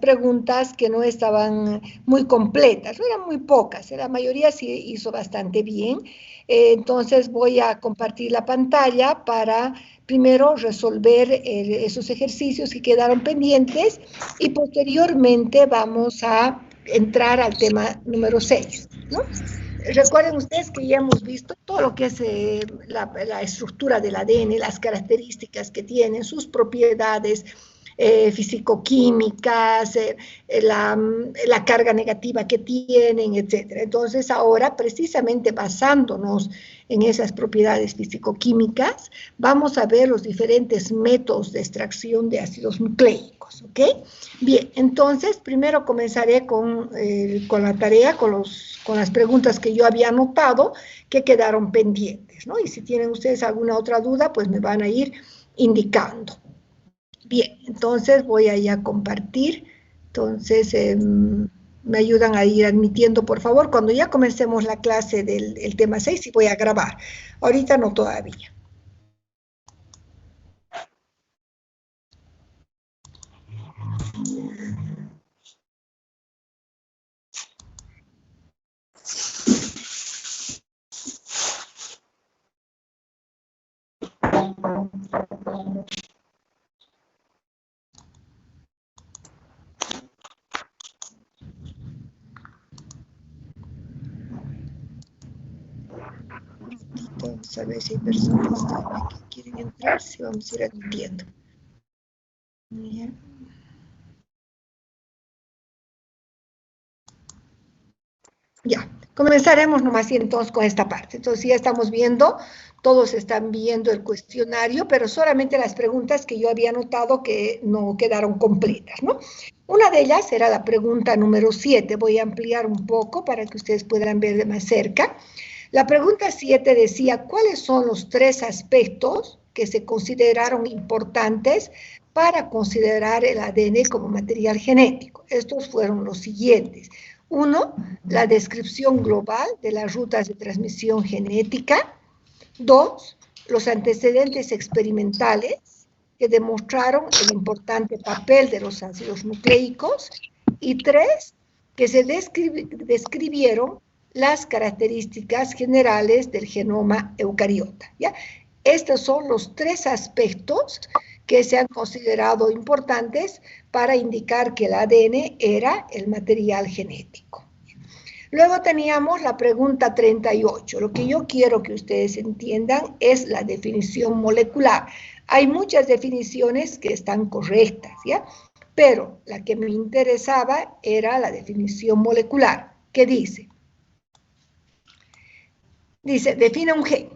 preguntas que no estaban muy completas, eran muy pocas, la mayoría sí hizo bastante bien. Entonces voy a compartir la pantalla para primero resolver esos ejercicios que quedaron pendientes y posteriormente vamos a entrar al tema número 6, ¿no? Recuerden ustedes que ya hemos visto todo lo que es la estructura del ADN, las características que tienen, sus propiedades físico-químicas, la carga negativa que tienen, etcétera. Entonces, ahora, precisamente basándonos en esas propiedades físico-químicas, vamos a ver los diferentes métodos de extracción de ácidos nucleicos, ¿ok? Bien, entonces, primero comenzaré con la tarea, con las preguntas que yo había anotado, que quedaron pendientes, ¿no? Y si tienen ustedes alguna otra duda, pues me van a ir indicando. Bien, entonces voy a ya compartir. Entonces, me ayudan a ir admitiendo, por favor, cuando ya comencemos la clase del tema 6, y voy a grabar. Ahorita no todavía. Vamos a ver si hay personas que quieren entrar, si vamos a ir admitiendo. Bien. Ya, comenzaremos nomás entonces con esta parte. Entonces ya estamos viendo, todos están viendo el cuestionario, pero solamente las preguntas que yo había notado que no quedaron completas, ¿no? Una de ellas era la pregunta número 7. Voy a ampliar un poco para que ustedes puedan ver de más cerca. La pregunta 7 decía, ¿cuáles son los 3 aspectos que se consideraron importantes para considerar el ADN como material genético? Estos fueron los siguientes. 1, la descripción global de las rutas de transmisión genética. 2, los antecedentes experimentales que demostraron el importante papel de los ácidos nucleicos. Y 3, que se describieron las características generales del genoma eucariota, ¿ya? Estos son los 3 aspectos que se han considerado importantes para indicar que el ADN era el material genético. Luego teníamos la pregunta 38. Lo que yo quiero que ustedes entiendan es la definición molecular. Hay muchas definiciones que están correctas, ¿ya? Pero la que me interesaba era la definición molecular, que dice, define un gen.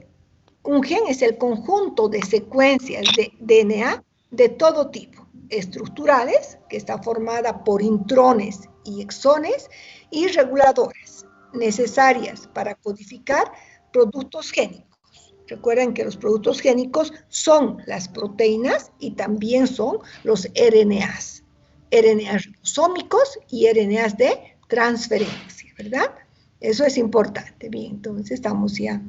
Un gen es el conjunto de secuencias de DNA de todo tipo, estructurales, que está formada por intrones y exones, y reguladoras, necesarias para codificar productos génicos. Recuerden que los productos génicos son las proteínas y también son los RNAs, RNAs ribosómicos y RNAs de transferencia, ¿verdad? Eso es importante. Bien, entonces estamos ya.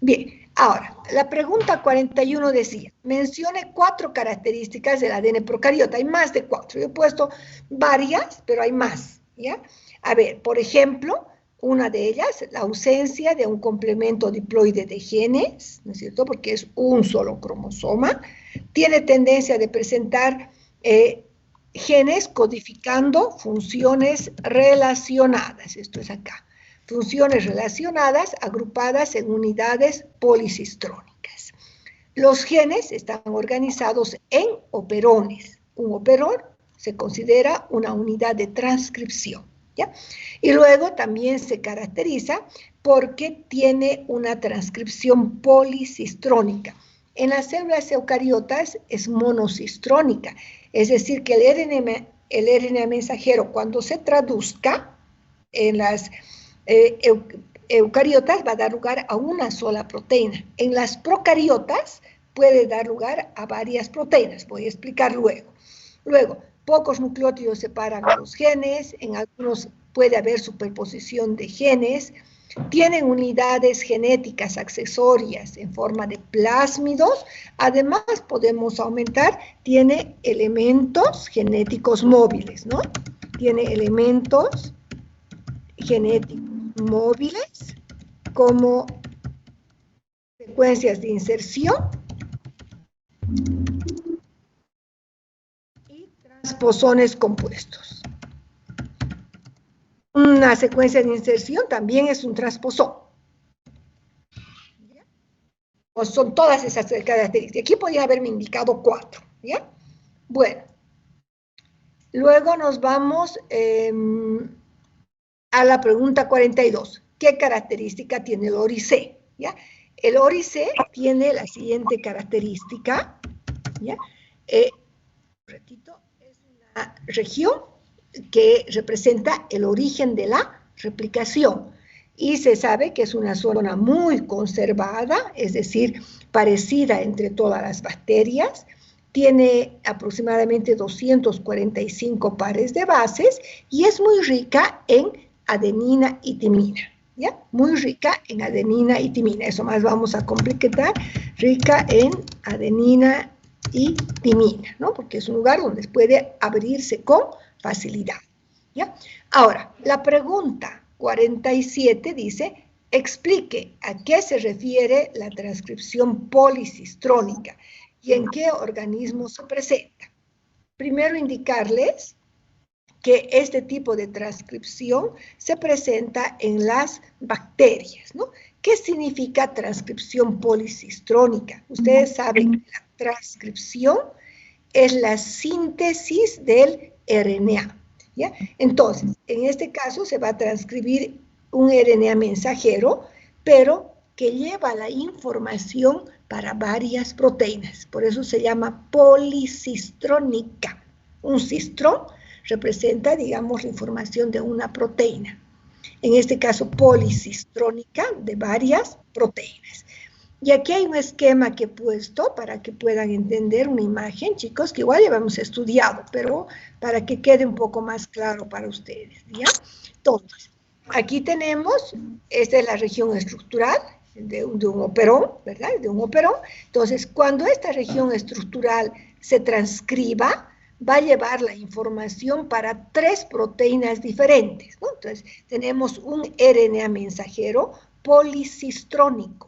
Bien, ahora, la pregunta 41 decía, mencione 4 características del ADN procariota. Hay más de 4. Yo he puesto varias, pero hay más, ¿ya? A ver, por ejemplo, una de ellas, la ausencia de un complemento diploide de genes, ¿no es cierto? Porque es un solo cromosoma. Tiene tendencia de presentar genes codificando funciones relacionadas. Esto es acá. Funciones relacionadas agrupadas en unidades policistrónicas. Los genes están organizados en operones. Un operón se considera una unidad de transcripción, ¿ya? Y luego también se caracteriza porque tiene una transcripción policistrónica. En las células eucariotas es monocistrónica, es decir, que el RNA mensajero, cuando se traduzca en las eucariotas, va a dar lugar a una sola proteína. En las procariotas puede dar lugar a varias proteínas. Voy a explicar luego. Luego, pocos nucleótidos separan los genes, en algunos puede haber superposición de genes. Tienen unidades genéticas accesorias en forma de plásmidos. Además, podemos aumentar, tiene elementos genéticos móviles, ¿no? Tiene elementos genéticos móviles como secuencias de inserción y transposones compuestos. Una secuencia de inserción también es un transposón. ¿Ya? O son todas esas características. Aquí podría haberme indicado 4. ¿Ya? Bueno. Luego nos vamos a la pregunta 42. ¿Qué característica tiene el ORI-C? ¿Ya? El ORI-C tiene la siguiente característica. ¿Ya? Es una región que representa el origen de la replicación. Y se sabe que es una zona muy conservada, es decir, parecida entre todas las bacterias. Tiene aproximadamente 245 pares de bases y es muy rica en adenina y timina. ¿Ya? Muy rica en adenina y timina. Eso más vamos a completar. Rica en adenina y timina, ¿no? Porque es un lugar donde puede abrirse con facilidad. ¿Ya? Ahora, la pregunta 47 dice, explique a qué se refiere la transcripción policistrónica y en qué organismo se presenta. Primero indicarles que este tipo de transcripción se presenta en las bacterias, ¿no? ¿Qué significa transcripción policistrónica? Ustedes saben que la transcripción es la síntesis del RNA, ¿ya? Entonces, en este caso se va a transcribir un RNA mensajero, pero que lleva la información para varias proteínas. Por eso se llama policistrónica. Un cistrón representa, digamos, la información de una proteína. En este caso, policistrónica de varias proteínas. Y aquí hay un esquema que he puesto para que puedan entender una imagen, chicos, que igual ya hemos estudiado, pero para que quede un poco más claro para ustedes, ¿ya? Entonces, aquí tenemos, esta es la región estructural de un operón, ¿verdad? De un operón. Entonces, cuando esta región estructural se transcriba, va a llevar la información para 3 proteínas diferentes, ¿no? Entonces, tenemos un RNA mensajero policistrónico.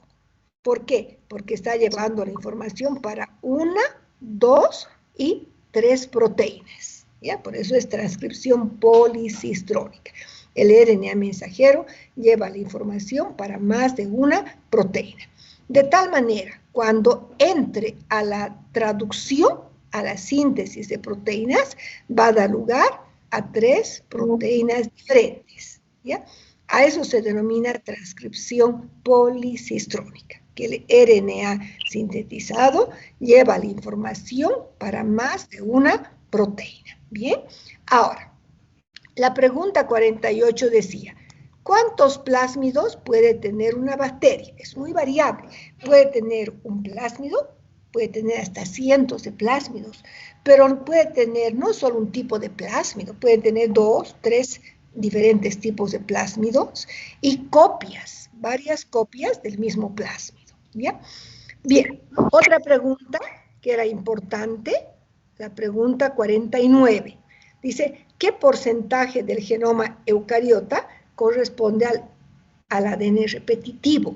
¿Por qué? Porque está llevando la información para 1, 2 y 3 proteínas. ¿Ya? Por eso es transcripción policistrónica. El RNA mensajero lleva la información para más de una proteína. De tal manera, cuando entre a la traducción, a la síntesis de proteínas, va a dar lugar a 3 proteínas diferentes. ¿Ya? A eso se denomina transcripción policistrónica, que el RNA sintetizado lleva la información para más de una proteína. Bien, ahora, la pregunta 48 decía, ¿cuántos plásmidos puede tener una bacteria? Es muy variable. Puede tener un plásmido, puede tener hasta cientos de plásmidos, pero puede tener no solo un tipo de plásmido, puede tener 2, 3 diferentes tipos de plásmidos y copias, varias copias del mismo plásmido. ¿Ya? Bien, otra pregunta que era importante, la pregunta 49. Dice, ¿qué porcentaje del genoma eucariota corresponde al ADN repetitivo?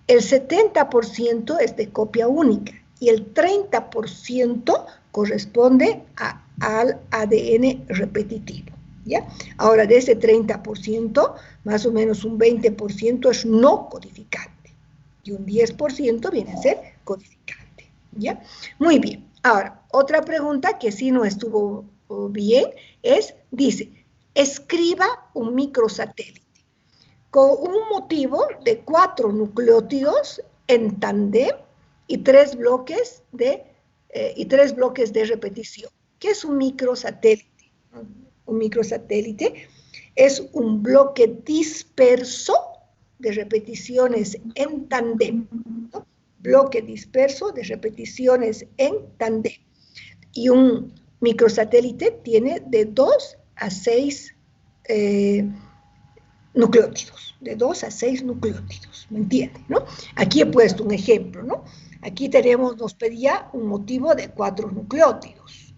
El 70% es de copia única y el 30% corresponde al ADN repetitivo. ¿Ya? Ahora, de ese 30%, más o menos un 20% es no codificante y un 10% viene a ser codificante. ¿Ya? Muy bien. Ahora, otra pregunta que sí no estuvo bien es, dice, escriba un microsatélite con un motivo de 4 nucleótidos en tándem y 3 bloques de repetición. ¿Qué es un microsatélite? Un microsatélite es un bloque disperso de repeticiones en tándem, ¿no? Bloque disperso de repeticiones en tándem. Y un microsatélite tiene de 2 a 6 nucleótidos, de 2 a 6 nucleótidos, ¿me entiende, no? Aquí he puesto un ejemplo, ¿no? Aquí tenemos, nos pedía un motivo de 4 nucleótidos.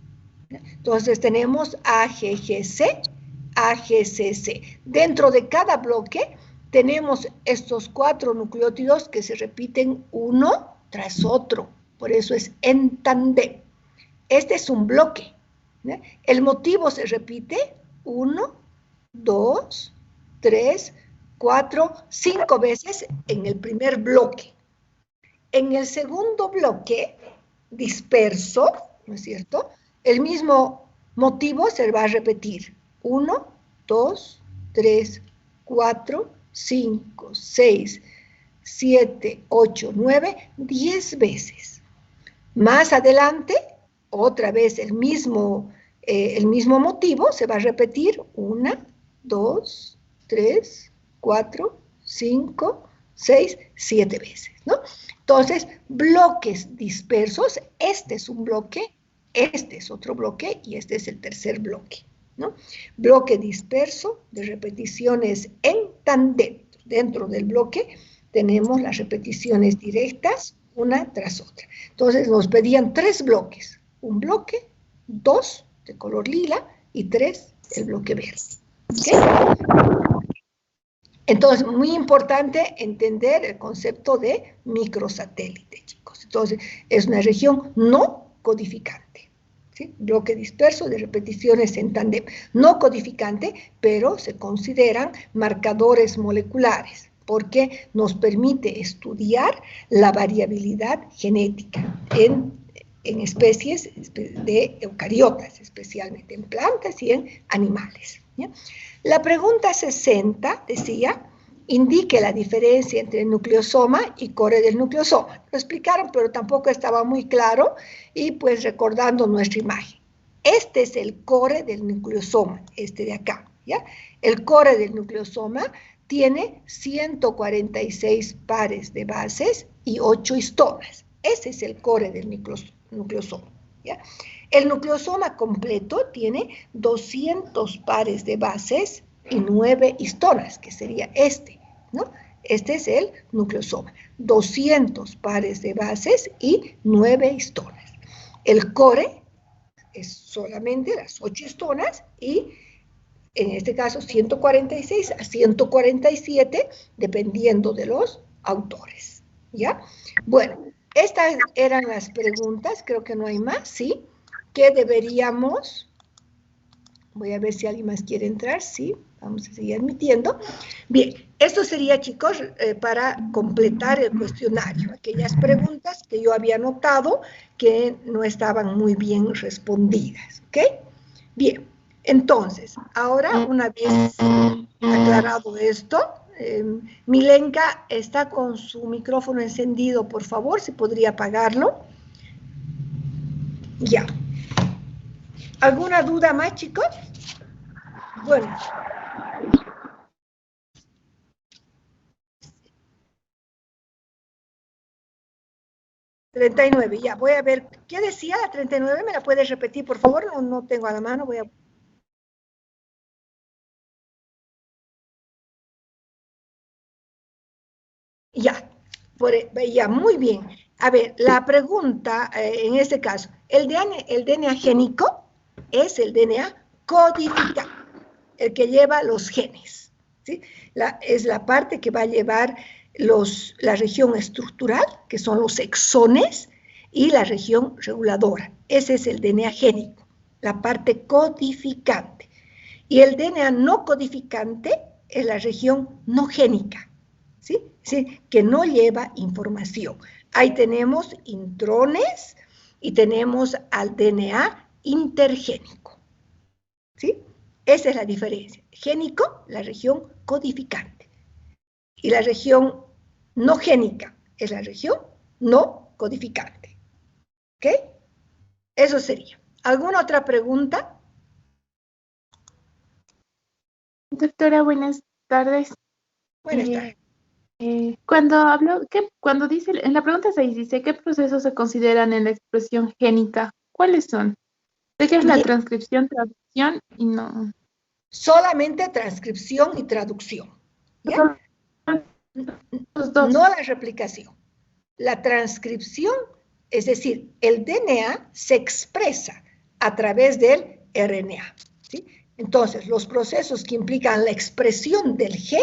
Entonces tenemos AGGC, AGCC. Dentro de cada bloque tenemos estos 4 nucleótidos que se repiten uno tras otro, por eso es en tándem. Este es un bloque, ¿no? El motivo se repite 1, 2, 3, 4, 5 veces en el primer bloque. En el segundo bloque disperso, ¿no es cierto? El mismo motivo se va a repetir 1, 2, 3, 4, 5, 6, 7, 8, 9, 10 veces. Más adelante, otra vez el mismo motivo se va a repetir 1, 2, 3, 4, 5, 6, 7 veces, ¿no? Entonces, bloques dispersos, este es un bloque, este es otro bloque y este es el tercer bloque, ¿no? Bloque disperso de repeticiones en tándem. Dentro del bloque tenemos las repeticiones directas, una tras otra. Entonces, nos pedían 3 bloques. Un bloque, 2 de color lila y 3 el bloque verde. ¿Okay? Entonces, muy importante entender el concepto de microsatélite, chicos. Entonces, es una región no codificante, ¿sí? Bloque disperso de repeticiones en tándem. No codificante, pero se consideran marcadores moleculares, porque nos permite estudiar la variabilidad genética en especies de eucariotas, especialmente en plantas y en animales, ¿ya? La pregunta 60 decía, indique la diferencia entre nucleosoma y core del nucleosoma. Lo explicaron, pero tampoco estaba muy claro, y pues recordando nuestra imagen. Este es el core del nucleosoma, este de acá, ¿ya? El core del nucleosoma tiene 146 pares de bases y 8 histonas. Ese es el core del nucleosoma, ¿ya? El nucleosoma completo tiene 200 pares de bases y 9 histonas, que sería este, ¿no? Este es el nucleosoma. 200 pares de bases y 9 histonas. El core es solamente las 8 histonas y, en este caso, 146 a 147, dependiendo de los autores, ¿ya? Bueno, estas eran las preguntas, creo que no hay más, ¿sí? ¿Qué deberíamos? Voy a ver si alguien más quiere entrar, sí, vamos a seguir admitiendo. Bien, esto sería, chicos, para completar el cuestionario, aquellas preguntas que yo había notado que no estaban muy bien respondidas, ¿ok? Bien, entonces, ahora, una vez aclarado esto, Milenka está con su micrófono encendido, por favor, si podría apagarlo. Ya. ¿Alguna duda más, chicos? Bueno. $39, ya, voy a ver, ¿qué decía la 39? ¿Me la puedes repetir, por favor? No tengo a la mano, voy a... Ya, ya, muy bien. A ver, la pregunta, en este caso, el DNA génico es el DNA codificado, el que lleva los genes, ¿sí? Es la parte que va a llevar la región estructural, que son los exones, y la región reguladora. Ese es el DNA génico, la parte codificante. Y el DNA no codificante es la región no génica, ¿sí? ¿Sí? Que no lleva información. Ahí tenemos intrones y tenemos al DNA intergénico, ¿sí? Esa es la diferencia. Génico, la región codificante. Y la región no génica es la región no codificante. ¿Ok? Eso sería. ¿Alguna otra pregunta? Doctora, buenas tardes. Buenas tardes. Cuando dice, en la pregunta 6 dice, ¿qué procesos se consideran en la expresión génica? ¿Cuáles son? Sé que es la transcripción, traducción y no. Solamente transcripción y traducción. ¿Ya? Los dos. No la replicación. La transcripción, es decir, el DNA se expresa a través del RNA. ¿Sí? Entonces, los procesos que implican la expresión del G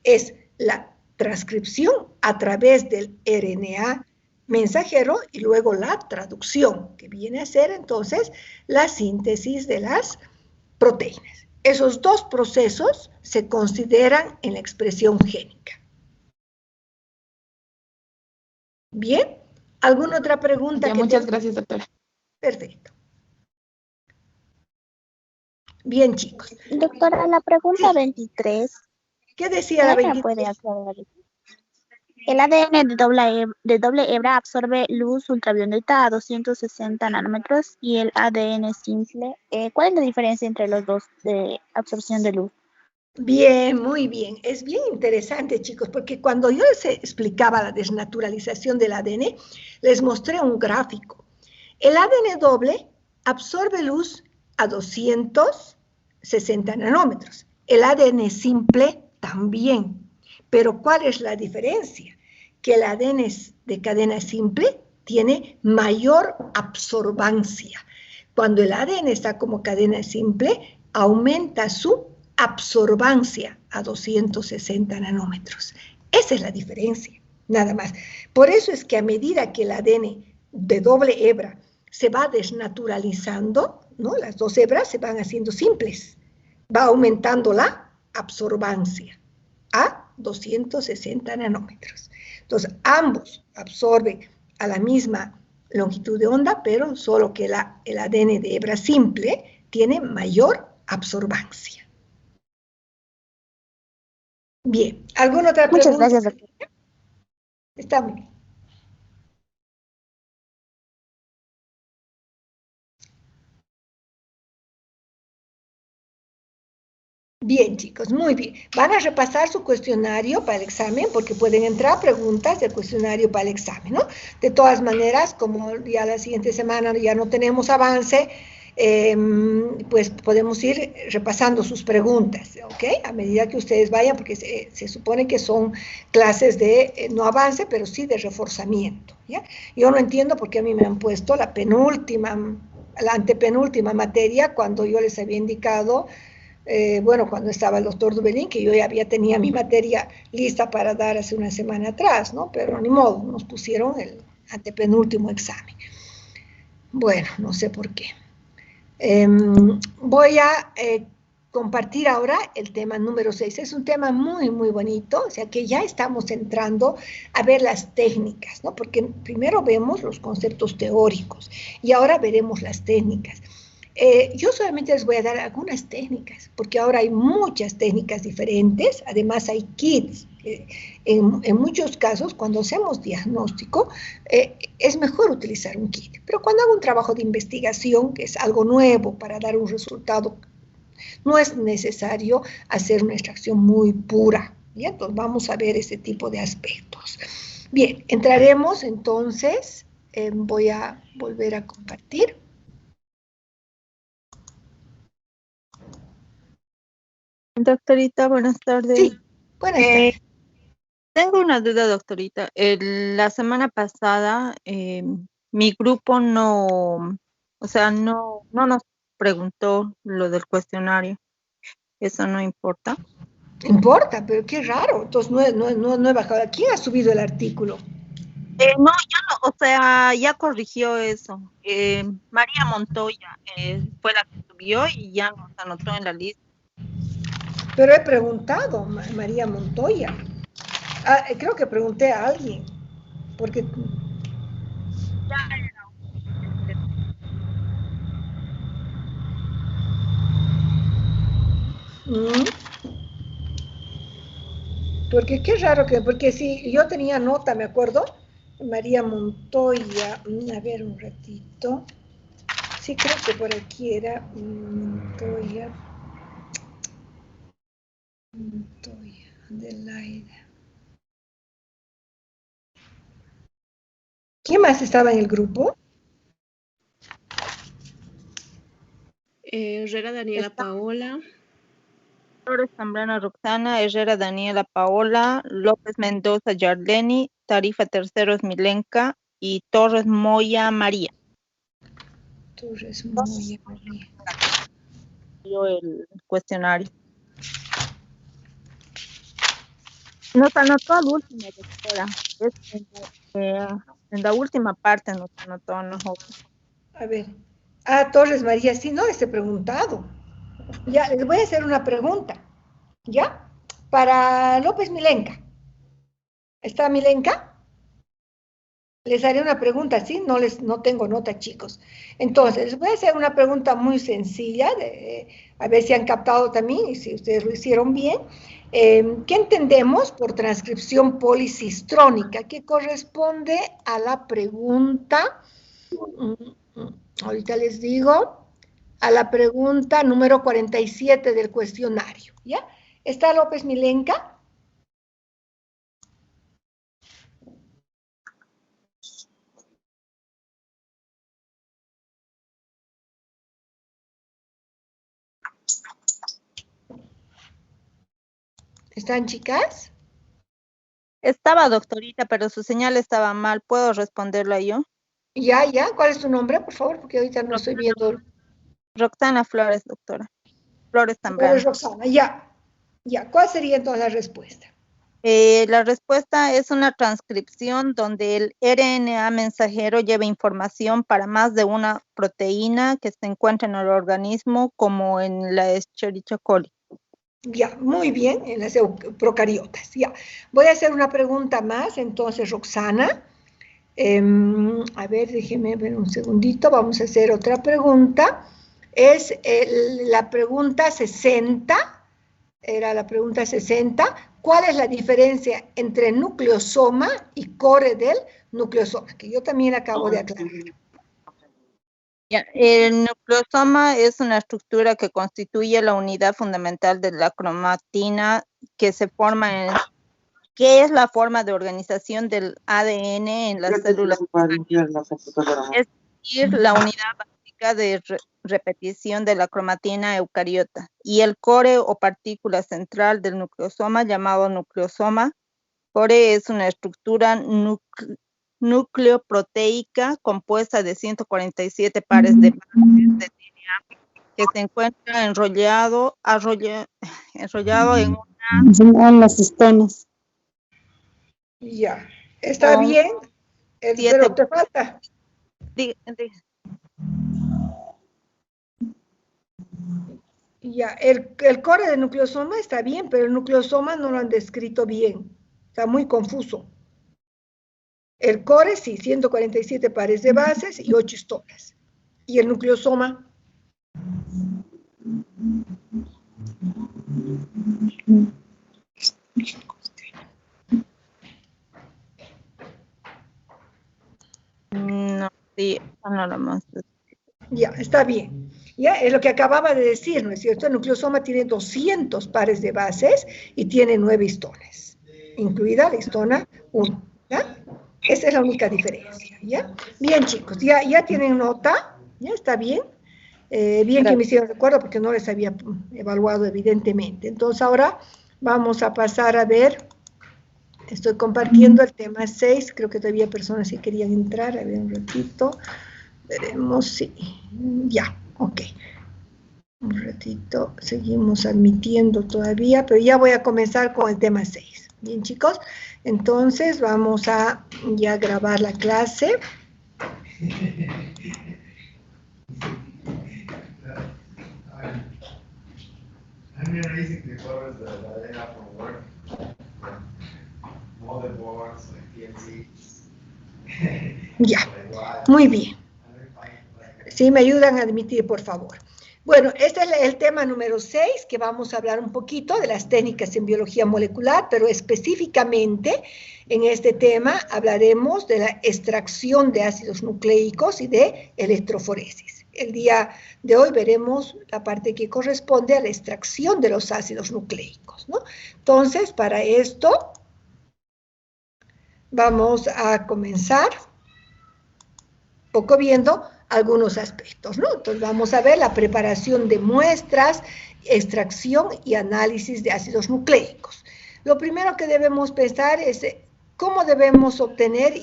es la transcripción a través del RNA mensajero y luego la traducción, que viene a ser entonces la síntesis de las proteínas. Esos dos procesos se consideran en la expresión génica. Bien, ¿alguna otra pregunta? Ya, muchas gracias, doctora. Perfecto. Bien, chicos. Doctora, la pregunta 23. ¿Qué decía la ¿Me 23? puede aclarar? El ADN de doble hebra absorbe luz ultravioleta a 260 nanómetros y el ADN simple. ¿Cuál es la diferencia entre los dos de absorción de luz? Bien, muy bien. Es bien interesante, chicos, porque cuando yo les explicaba la desnaturalización del ADN, les mostré un gráfico. El ADN doble absorbe luz a 260 nanómetros. El ADN simple también. Pero ¿cuál es la diferencia? Que el ADN de cadena simple tiene mayor absorbancia. Cuando el ADN está como cadena simple, aumenta su absorbancia a 260 nanómetros. Esa es la diferencia, nada más. Por eso es que a medida que el ADN de doble hebra se va desnaturalizando, ¿no? Las dos hebras se van haciendo simples, va aumentando la absorbancia a 260 nanómetros. Entonces, ambos absorben a la misma longitud de onda, pero solo que el ADN de hebra simple tiene mayor absorbancia. Bien, ¿alguna otra pregunta? Muchas gracias, doctora. Está muy bien. Bien, chicos, muy bien. Van a repasar su cuestionario para el examen, porque pueden entrar preguntas del cuestionario para el examen, ¿no? De todas maneras, como ya la siguiente semana ya no tenemos avance, pues podemos ir repasando sus preguntas, ¿ok? A medida que ustedes vayan, porque se supone que son clases de, no avance, pero sí de reforzamiento, ¿ya? Yo no entiendo por qué a mí me han puesto la antepenúltima materia, cuando yo les había indicado, bueno, cuando estaba el doctor Dubelín, que yo ya tenía mi materia lista para dar hace una semana atrás, ¿no? Pero ni modo, nos pusieron el antepenúltimo examen. Bueno, no sé por qué. Voy a compartir ahora el tema número 6. Es un tema muy, muy bonito, o sea que ya estamos entrando a ver las técnicas, ¿no? Porque primero vemos los conceptos teóricos y ahora veremos las técnicas. Yo solamente les voy a dar algunas técnicas, porque ahora hay muchas técnicas diferentes, además hay kits. En muchos casos, cuando hacemos diagnóstico, es mejor utilizar un kit, pero cuando hago un trabajo de investigación, que es algo nuevo para dar un resultado, no es necesario hacer una extracción muy pura. ¿Ya? Entonces vamos a ver ese tipo de aspectos. Bien, entraremos entonces, voy a volver a compartir. Doctorita, buenas tardes. Sí, buenas tardes. Tengo una duda, doctorita. La semana pasada mi grupo no, o sea, no nos preguntó lo del cuestionario. ¿Eso no importa? Importa, pero qué raro. Entonces no he bajado. ¿Quién ha subido el artículo? No, ya no, o sea, ya corrigió eso. María Montoya fue la que subió y ya nos anotó en la lista. Pero he preguntado, María Montoya. Creo que pregunté a alguien, porque... Porque qué raro que... Porque si yo tenía nota, me acuerdo, María Montoya, a ver un ratito. Sí, creo que por aquí era Montoya, Adelaida. ¿Quién más estaba en el grupo? Herrera Daniela Paola. Flores Zambrana Roxana, Herrera Daniela Paola, López Mendoza Yardeni, Tarifa Terceros Milenka y Torres Moya María. Torres Moya María. Yo el cuestionario. Nos anotó al último, doctora. Es en la última parte nos anotó, ¿no? A ver. Torres María, sí, no les he preguntado. Ya, les voy a hacer una pregunta. ¿Ya? Para López Milenka. ¿Está Milenka? Les haré una pregunta, ¿sí? No tengo nota, chicos. Entonces, les voy a hacer una pregunta muy sencilla, a ver si han captado también y si ustedes lo hicieron bien. ¿Qué entendemos por transcripción policistrónica? Que corresponde a la pregunta, ahorita les digo, a la pregunta número 47 del cuestionario, ¿ya? ¿Está López Milenka? ¿Están, chicas? Estaba, doctorita, pero su señal estaba mal. ¿Puedo responderla yo? Ya. ¿Cuál es tu nombre, por favor? Porque ahorita no estoy viendo. Roxana Flores, doctora. Flores ¿Cuál es Zambrana. Roxana? Ya. ¿Cuál sería entonces la respuesta? La respuesta es una transcripción donde el RNA mensajero lleva información para más de una proteína que se encuentra en el organismo, como en la Escherichia coli. Ya, muy bien, en las procariotas. Ya. Voy a hacer una pregunta más, entonces, Roxana. A ver, déjeme ver un segundito. Vamos a hacer otra pregunta. Es la pregunta 60. Era la pregunta 60. ¿Cuál es la diferencia entre nucleosoma y core del nucleosoma? Que yo también acabo de aclarar. El nucleosoma es una estructura que constituye la unidad fundamental de la cromatina que se forma en que es la forma de organización del ADN en las células. Es decir, la unidad básica de repetición de la cromatina eucariota. Y el core o partícula central del nucleosoma, llamado nucleosoma. Core es una estructura nucleoproteica compuesta de 147 pares de bases de DNA que se encuentra enrollado en En las estonas. Ya, está bien, pero te falta. Ya, el core del nucleosoma está bien, pero el nucleosoma no lo han descrito bien. Está muy confuso. El core, sí, 147 pares de bases y 8 histonas. ¿Y el nucleosoma? No, sí, nada más. Ya, está bien. Ya, es lo que acababa de decir, ¿no es cierto? El nucleosoma tiene 200 pares de bases y tiene 9 histonas, incluida la histona 1, ¿ya? Esa es la única diferencia, ¿ya? Bien, chicos, ya tienen nota, ¿ya? ¿Está bien? Bien que me hicieron recuerdo porque no les había evaluado evidentemente. Entonces ahora vamos a pasar a ver, estoy compartiendo el tema 6, creo que todavía hay personas que querían entrar, a ver un ratito, veremos si, ya, ok. Un ratito, seguimos admitiendo todavía, pero ya voy a comenzar con el tema 6. Bien, chicos, entonces vamos a ya grabar la clase. Ya, muy bien. Sí, me ayudan a admitir, por favor. Bueno, este es el tema número 6, que vamos a hablar un poquito de las técnicas en biología molecular, pero específicamente en este tema hablaremos de la extracción de ácidos nucleicos y de electroforesis. El día de hoy veremos la parte que corresponde a la extracción de los ácidos nucleicos, ¿no? Entonces, para esto vamos a comenzar un poco viendo algunos aspectos, ¿no? Entonces vamos a ver la preparación de muestras, extracción y análisis de ácidos nucleicos. Lo primero que debemos pensar es cómo debemos obtener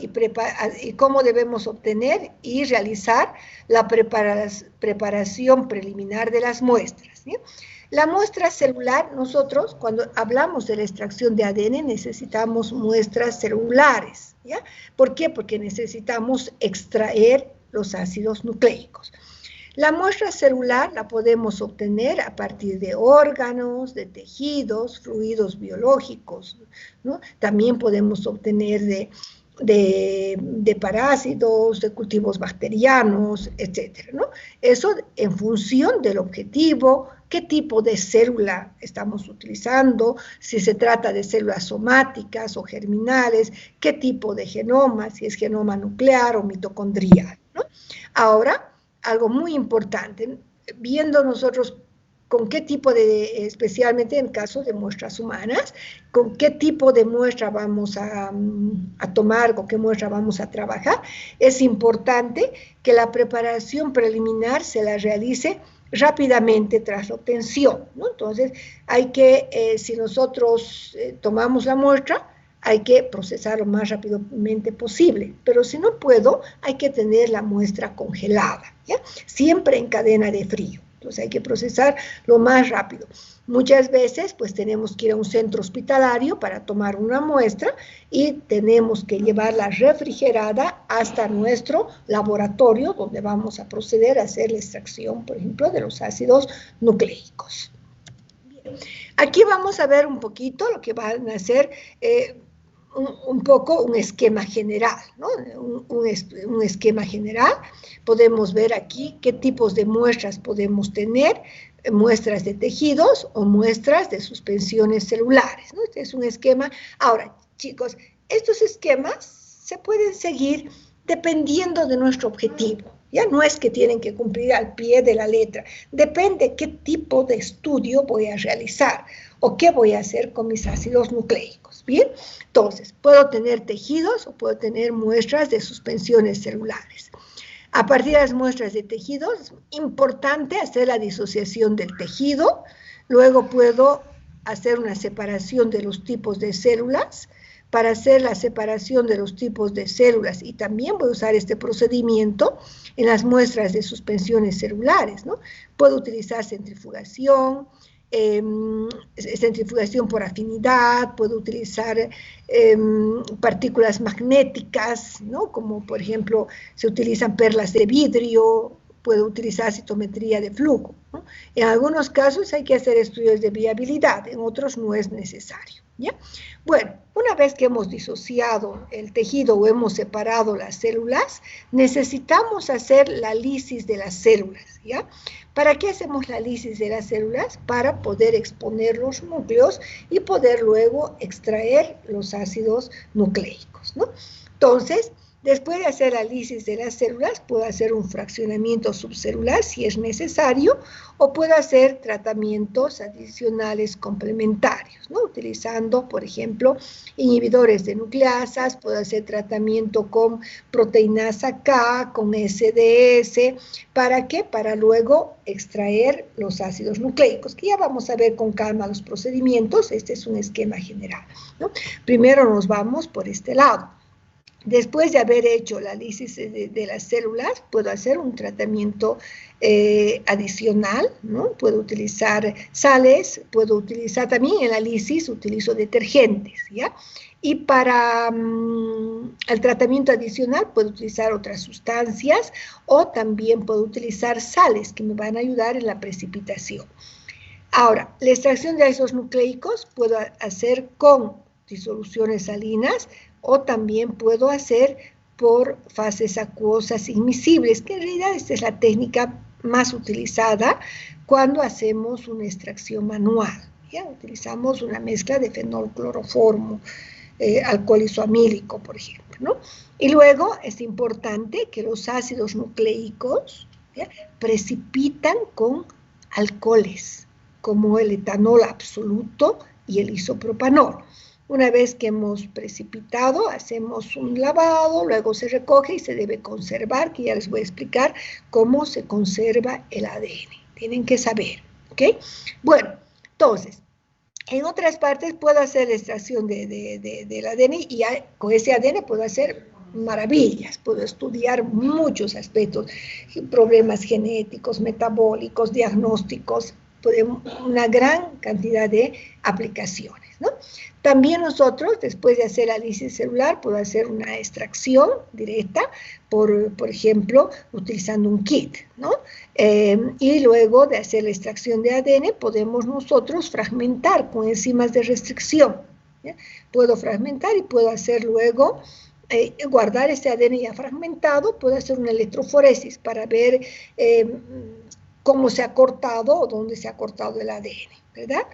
y realizar la preparación preliminar de las muestras, ¿sí? La muestra celular, nosotros cuando hablamos de la extracción de ADN necesitamos muestras celulares, ¿ya? ¿Por qué? Porque necesitamos extraer los ácidos nucleicos. La muestra celular la podemos obtener a partir de órganos, de tejidos, fluidos biológicos, ¿no? También podemos obtener de parásitos, de cultivos bacterianos, etcétera, ¿no? Eso en función del objetivo, qué tipo de célula estamos utilizando, si se trata de células somáticas o germinales, qué tipo de genoma, si es genoma nuclear o mitocondrial, ¿no? Ahora, algo muy importante, viendo nosotros con qué tipo de, especialmente en caso de muestras humanas, con qué tipo de muestra vamos a tomar, con qué muestra vamos a trabajar, es importante que la preparación preliminar se la realice rápidamente tras la obtención, ¿no? Entonces, hay que, si nosotros tomamos la muestra, hay que procesar lo más rápidamente posible, pero si no puedo, hay que tener la muestra congelada, ¿ya? Siempre en cadena de frío. Entonces hay que procesar lo más rápido. Muchas veces pues tenemos que ir a un centro hospitalario para tomar una muestra y tenemos que llevarla refrigerada hasta nuestro laboratorio donde vamos a proceder a hacer la extracción, por ejemplo, de los ácidos nucleicos. Bien. Aquí vamos a ver un poquito lo que van a hacer un poco un esquema general, ¿no? Un esquema general. Podemos ver aquí qué tipos de muestras podemos tener, muestras de tejidos o muestras de suspensiones celulares, ¿no? Este es un esquema. Ahora, chicos, estos esquemas se pueden seguir dependiendo de nuestro objetivo. Ya no es que tienen que cumplir al pie de la letra, depende qué tipo de estudio voy a realizar o qué voy a hacer con mis ácidos nucleicos, ¿bien? Entonces, puedo tener tejidos o puedo tener muestras de suspensiones celulares. A partir de las muestras de tejidos, es importante hacer la disociación del tejido, luego puedo hacer una separación de los tipos de células. Para hacer la separación de los tipos de células, y también voy a usar este procedimiento en las muestras de suspensiones celulares, ¿no? Puedo utilizar centrifugación, centrifugación por afinidad, puedo utilizar partículas magnéticas, ¿no? Como por ejemplo se utilizan perlas de vidrio, puedo utilizar citometría de flujo, ¿no? En algunos casos hay que hacer estudios de viabilidad, en otros no es necesario, ¿ya? Bueno, una vez que hemos disociado el tejido o hemos separado las células, necesitamos hacer la lisis de las células, ¿ya? ¿Para qué hacemos la lisis de las células? Para poder exponer los núcleos y poder luego extraer los ácidos nucleicos, ¿no? Entonces, después de hacer la lisis de las células, puedo hacer un fraccionamiento subcelular si es necesario, o puedo hacer tratamientos adicionales complementarios, ¿no? Utilizando, por ejemplo, inhibidores de nucleasas, puedo hacer tratamiento con proteinasa K, con SDS, ¿para qué? Para luego extraer los ácidos nucleicos, que ya vamos a ver con calma los procedimientos. Este es un esquema general, ¿no? Primero nos vamos por este lado. Después de haber hecho la lisis de las células, puedo hacer un tratamiento adicional, ¿no? Puedo utilizar sales, puedo utilizar también en la lisis, utilizo detergentes, ¿ya? Y para el tratamiento adicional puedo utilizar otras sustancias o también puedo utilizar sales que me van a ayudar en la precipitación. Ahora, la extracción de ácidos nucleicos puedo hacer con disoluciones salinas, o también puedo hacer por fases acuosas inmiscibles, que en realidad esta es la técnica más utilizada cuando hacemos una extracción manual, ¿ya? Utilizamos una mezcla de fenol cloroformo, alcohol isoamílico, por ejemplo, ¿no? Y luego es importante que los ácidos nucleicos, ¿ya?, precipitan con alcoholes, como el etanol absoluto y el isopropanol. Una vez que hemos precipitado, hacemos un lavado, luego se recoge y se debe conservar, que ya les voy a explicar cómo se conserva el ADN. Tienen que saber, ¿ok? Bueno, entonces, en otras partes puedo hacer la extracción del ADN y con ese ADN puedo hacer maravillas, puedo estudiar muchos aspectos, problemas genéticos, metabólicos, diagnósticos, una gran cantidad de aplicaciones, ¿no? También nosotros, después de hacer análisis celular, puedo hacer una extracción directa, por ejemplo, utilizando un kit, ¿no? Y luego de hacer la extracción de ADN, podemos nosotros fragmentar con enzimas de restricción, ¿ya? Puedo fragmentar y puedo hacer luego, guardar ese ADN ya fragmentado, puedo hacer una electroforesis para ver cómo se ha cortado o dónde se ha cortado el ADN, ¿verdad?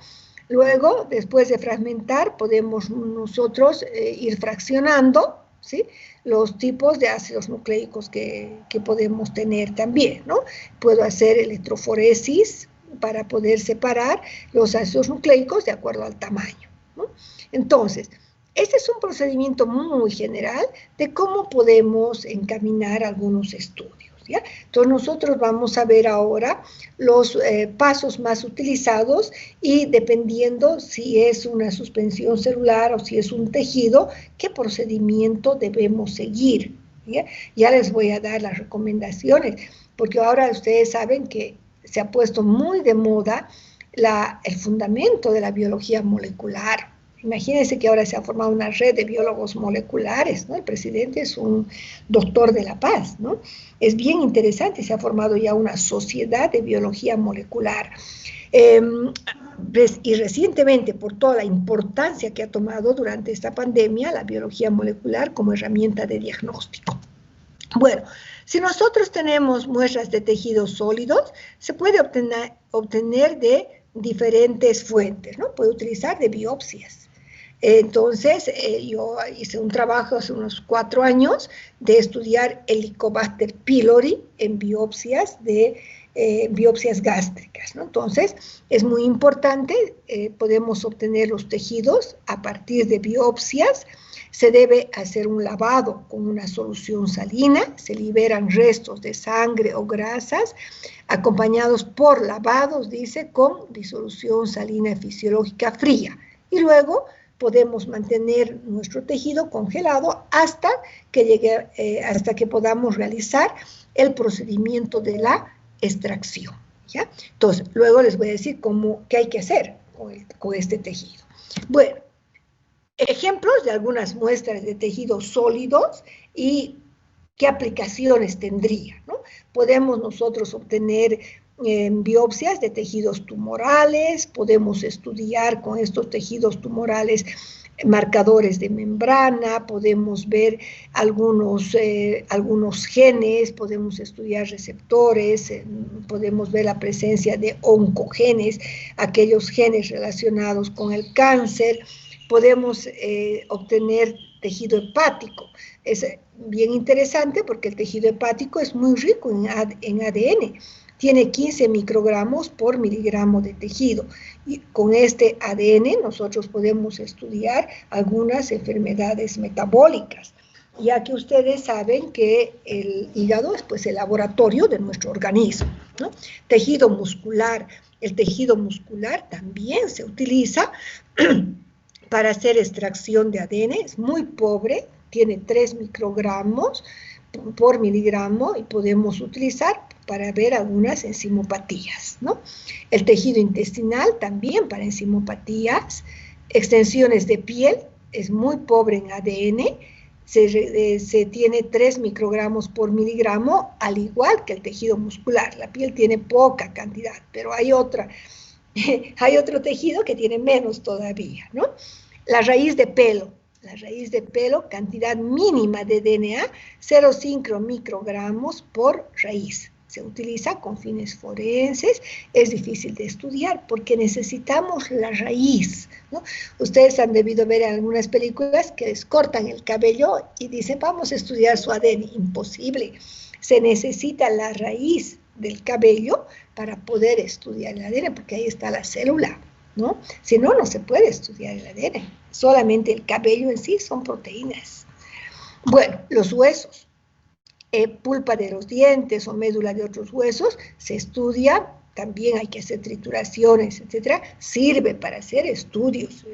Luego, después de fragmentar, podemos nosotros ir fraccionando, ¿sí?, los tipos de ácidos nucleicos que podemos tener también, ¿no? Puedo hacer electroforesis para poder separar los ácidos nucleicos de acuerdo al tamaño, ¿no? Entonces, este es un procedimiento muy general de cómo podemos encaminar algunos estudios, ¿ya? Entonces nosotros vamos a ver ahora los pasos más utilizados y dependiendo si es una suspensión celular o si es un tejido, qué procedimiento debemos seguir, ¿ya? Ya les voy a dar las recomendaciones, porque ahora ustedes saben que se ha puesto muy de moda el fundamento de la biología molecular. Imagínense que ahora se ha formado una red de biólogos moleculares, ¿no? El presidente es un doctor de la paz, ¿no? Es bien interesante, se ha formado ya una sociedad de biología molecular. Y recientemente, por toda la importancia que ha tomado durante esta pandemia, la biología molecular como herramienta de diagnóstico. Bueno, si nosotros tenemos muestras de tejidos sólidos, se puede obtener de diferentes fuentes, ¿no? Puede utilizar de biopsias. Entonces, yo hice un trabajo hace unos 4 años de estudiar Helicobacter pylori en biopsias biopsias gástricas, ¿no? Entonces, es muy importante, podemos obtener los tejidos a partir de biopsias. Se debe hacer un lavado con una solución salina, se liberan restos de sangre o grasas, acompañados por lavados, dice, con disolución salina fisiológica fría. Y luego podemos mantener nuestro tejido congelado hasta que podamos realizar el procedimiento de la extracción, ¿ya? Entonces, luego les voy a decir qué hay que hacer con este tejido. Bueno, ejemplos de algunas muestras de tejidos sólidos y qué aplicaciones tendría, ¿no? Podemos nosotros obtener biopsias de tejidos tumorales, podemos estudiar con estos tejidos tumorales marcadores de membrana, podemos ver algunos genes, podemos estudiar receptores, podemos ver la presencia de oncogenes, aquellos genes relacionados con el cáncer, podemos obtener tejido hepático. Es bien interesante porque el tejido hepático es muy rico en ADN. Tiene 15 microgramos por miligramo de tejido. Y con este ADN nosotros podemos estudiar algunas enfermedades metabólicas, ya que ustedes saben que el hígado es pues el laboratorio de nuestro organismo, ¿no? Tejido muscular. El tejido muscular también se utiliza para hacer extracción de ADN. Es muy pobre, tiene 3 microgramos por miligramo y podemos utilizar para ver algunas enzimopatías, ¿no? El tejido intestinal también para enzimopatías, extensiones de piel, es muy pobre en ADN, se tiene 3 microgramos por miligramo, al igual que el tejido muscular. La piel tiene poca cantidad, pero hay otro tejido que tiene menos todavía, ¿no? La raíz de pelo, cantidad mínima de DNA, 0,5 microgramos por raíz. Se utiliza con fines forenses, es difícil de estudiar porque necesitamos la raíz, ¿no? Ustedes han debido ver en algunas películas que les cortan el cabello y dicen, vamos a estudiar su ADN. Imposible. Se necesita la raíz del cabello para poder estudiar el ADN, porque ahí está la célula, ¿no? Si no, no se puede estudiar el ADN. Solamente el cabello en sí son proteínas. Bueno, los huesos, pulpa de los dientes o médula de otros huesos, se estudia, también hay que hacer trituraciones, etcétera, sirve para hacer estudios.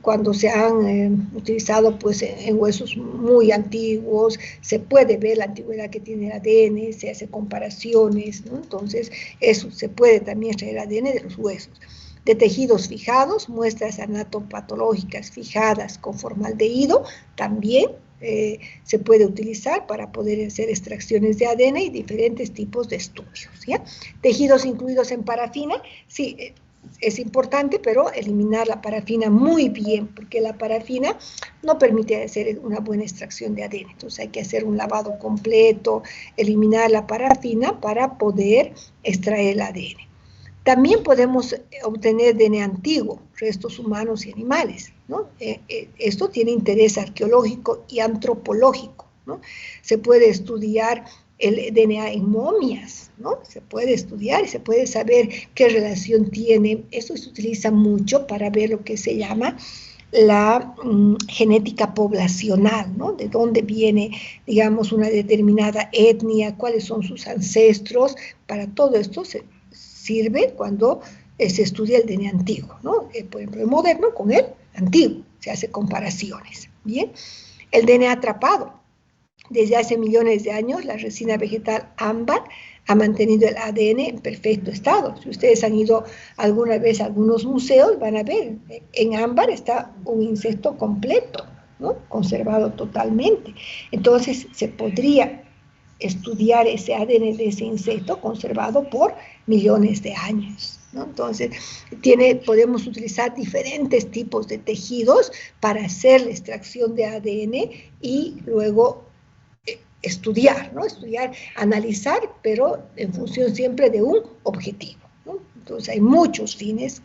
Cuando se han utilizado pues en huesos muy antiguos, se puede ver la antigüedad que tiene el ADN, se hace comparaciones, ¿no? Entonces, eso, se puede también extraer ADN de los huesos. De tejidos fijados, muestras anatopatológicas fijadas con formaldehído, también se puede utilizar para poder hacer extracciones de ADN y diferentes tipos de estudios, ¿ya? Tejidos incluidos en parafina, sí, es importante, pero eliminar la parafina muy bien, porque la parafina no permite hacer una buena extracción de ADN. Entonces hay que hacer un lavado completo, eliminar la parafina para poder extraer el ADN. También podemos obtener DNA antiguo, restos humanos y animales, ¿no? Esto tiene interés arqueológico y antropológico, ¿no? Se puede estudiar el DNA en momias, ¿no? Se puede estudiar y se puede saber qué relación tiene. Esto se utiliza mucho para ver lo que se llama la genética poblacional, ¿no? De dónde viene, digamos, una determinada etnia, cuáles son sus ancestros. Para todo esto sirve cuando se estudia el DNA antiguo, ¿no? Por ejemplo, el moderno con el antiguo, se hace comparaciones, ¿bien? El DNA atrapado. Desde hace millones de años, la resina vegetal ámbar ha mantenido el ADN en perfecto estado. Si ustedes han ido alguna vez a algunos museos, van a ver, en ámbar está un insecto completo, ¿no? Conservado totalmente. Entonces, se podría estudiar ese ADN de ese insecto conservado por millones de años, ¿no? Entonces, podemos utilizar diferentes tipos de tejidos para hacer la extracción de ADN y luego estudiar, ¿no? Estudiar, analizar, pero en función siempre de un objetivo, ¿no? Entonces, hay muchos fines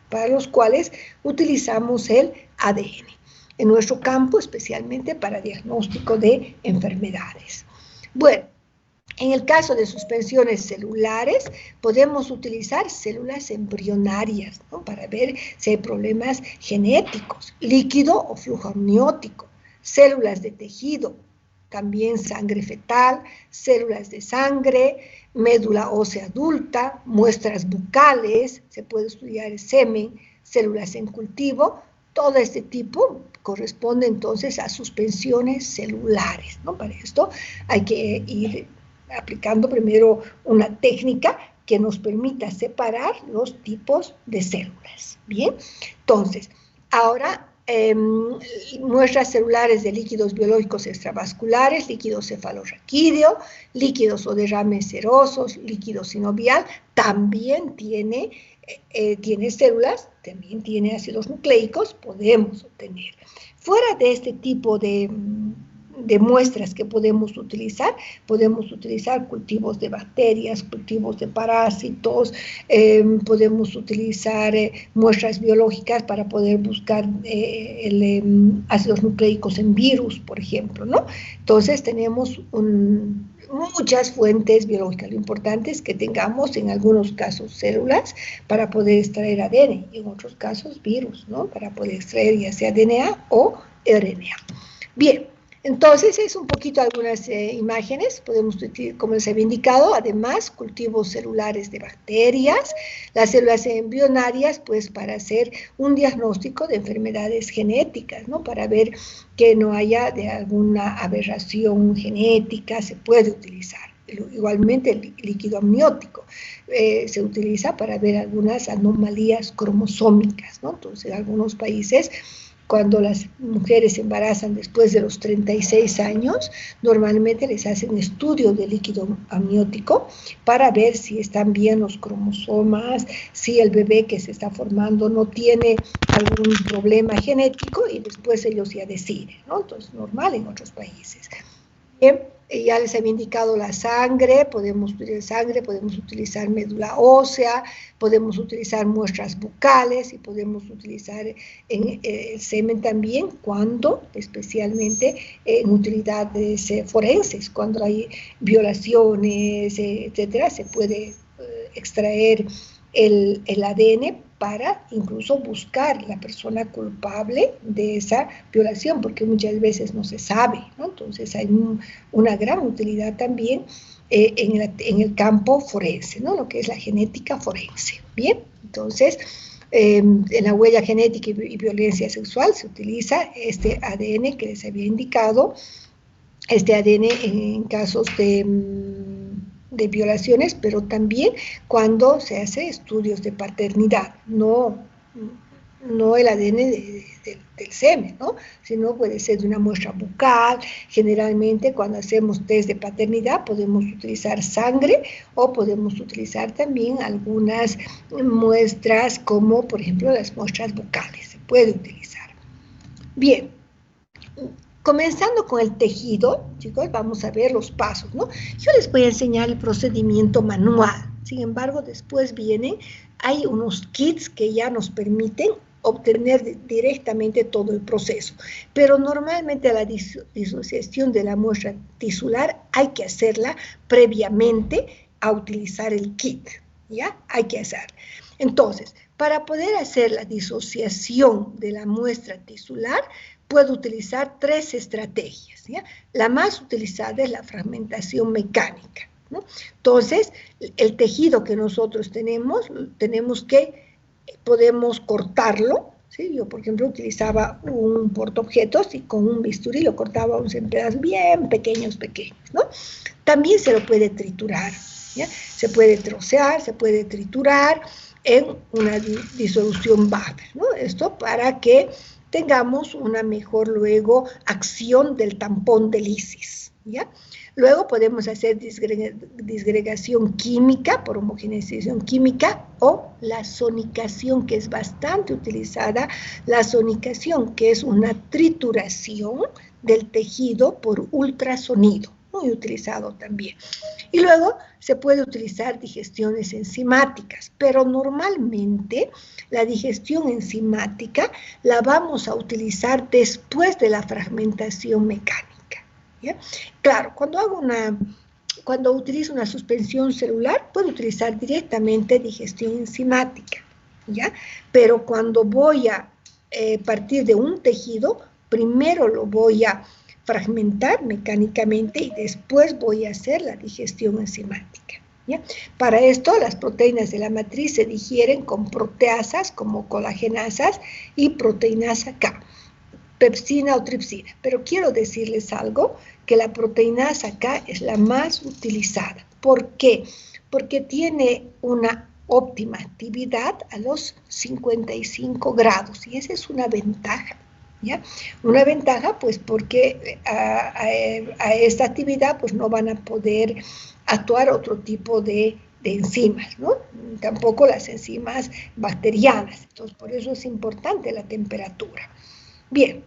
para los cuales utilizamos el ADN. En nuestro campo, especialmente para diagnóstico de enfermedades. Bueno, en el caso de suspensiones celulares, podemos utilizar células embrionarias, ¿no? Para ver si hay problemas genéticos, líquido o flujo amniótico, células de tejido, también sangre fetal, células de sangre, médula ósea adulta, muestras bucales, se puede estudiar el semen, células en cultivo. Todo este tipo corresponde entonces a suspensiones celulares, ¿no? Para esto hay que ir aplicando primero una técnica que nos permita separar los tipos de células, ¿bien? Entonces, ahora muestras celulares de líquidos biológicos extravasculares, líquido cefalorraquídeo, líquidos o derrames serosos, líquido sinovial, también tiene células, también tiene ácidos nucleicos, podemos obtener. Fuera de este tipo de muestras que podemos utilizar cultivos de bacterias, cultivos de parásitos, podemos utilizar muestras biológicas para poder buscar ácidos nucleicos en virus, por ejemplo, ¿no? Entonces tenemos muchas fuentes biológicas. Lo importante es que tengamos en algunos casos células para poder extraer ADN y en otros casos virus, ¿no? Para poder extraer ya sea DNA o RNA. Bien, entonces es un poquito algunas imágenes, podemos, como les había indicado, además cultivos celulares de bacterias, las células embrionarias, pues para hacer un diagnóstico de enfermedades genéticas, ¿no? Para ver que no haya de alguna aberración genética, se puede utilizar. Igualmente el líquido amniótico se utiliza para ver algunas anomalías cromosómicas, ¿no? Entonces en algunos países, cuando las mujeres se embarazan después de los 36 años, normalmente les hacen estudio de líquido amniótico para ver si están bien los cromosomas, si el bebé que se está formando no tiene algún problema genético y después ellos ya deciden, ¿no? Entonces, normal en otros países. Bien, ya les había indicado la sangre, podemos utilizar médula ósea, podemos utilizar muestras bucales y podemos utilizar el semen también cuando, especialmente en utilidades forenses, cuando hay violaciones, etcétera, se puede extraer el ADN para incluso buscar la persona culpable de esa violación, porque muchas veces no se sabe, ¿no? Entonces hay una gran utilidad también en el campo forense, ¿no? Lo que es la genética forense. Bien, entonces en la huella genética y violencia sexual se utiliza este ADN que les había indicado, este ADN en casos de violaciones, pero también cuando se hace estudios de paternidad, no el ADN del semen, ¿no? Sino puede ser de una muestra bucal. Generalmente cuando hacemos test de paternidad podemos utilizar sangre o podemos utilizar también algunas muestras como por ejemplo las muestras bucales, se puede utilizar. Bien, comenzando con el tejido, chicos, vamos a ver los pasos, ¿no? Yo les voy a enseñar el procedimiento manual. Sin embargo, después hay unos kits que ya nos permiten obtener directamente todo el proceso. Pero normalmente la disociación de la muestra tisular hay que hacerla previamente a utilizar el kit, ¿ya? Hay que hacerla. Entonces, para poder hacer la disociación de la muestra tisular, puedo utilizar 3 estrategias, ¿ya? La más utilizada es la fragmentación mecánica, ¿no? Entonces, el tejido que nosotros podemos cortarlo, ¿sí? Yo, por ejemplo, utilizaba un portaobjetos y con un bisturí lo cortaba en pedazos bien pequeños, ¿no? También se lo puede triturar, ¿ya? Se puede trocear, se puede triturar en una disolución buffer, ¿no? Esto para que tengamos una mejor luego acción del tampón de lisis, ¿ya? Luego podemos hacer disgregación química por homogeneización química o la sonicación, que es bastante utilizada, la sonicación, que es una trituración del tejido por ultrasonido, muy utilizado también. Y luego se puede utilizar digestiones enzimáticas, pero normalmente la digestión enzimática la vamos a utilizar después de la fragmentación mecánica, ¿ya? Claro, cuando utilizo una suspensión celular, puedo utilizar directamente digestión enzimática, ¿ya? Pero cuando voy a partir de un tejido, primero lo voy a fragmentar mecánicamente y después voy a hacer la digestión enzimática, ¿ya? Para esto, las proteínas de la matriz se digieren con proteasas como colagenasas y proteinasa K, pepsina o tripsina. Pero quiero decirles algo, que la proteinasa K es la más utilizada. ¿Por qué? Porque tiene una óptima actividad a los 55 grados y esa es una ventaja, ¿ya? Una ventaja, pues, porque a esta actividad, pues, no van a poder actuar otro tipo de enzimas, ¿no? Tampoco las enzimas bacterianas. Entonces, por eso es importante la temperatura. Bien,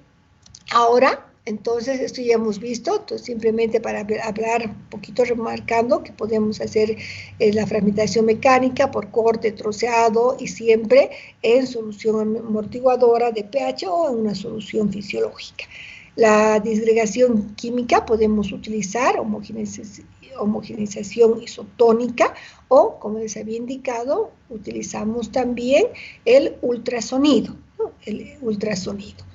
ahora, entonces, esto ya hemos visto, entonces, simplemente para hablar un poquito, remarcando que podemos hacer la fragmentación mecánica por corte, troceado y siempre en solución amortiguadora de pH o en una solución fisiológica. La disgregación química podemos utilizar homogeneización isotónica o, como les había indicado, utilizamos también el ultrasonido, ¿no? El ultrasonido.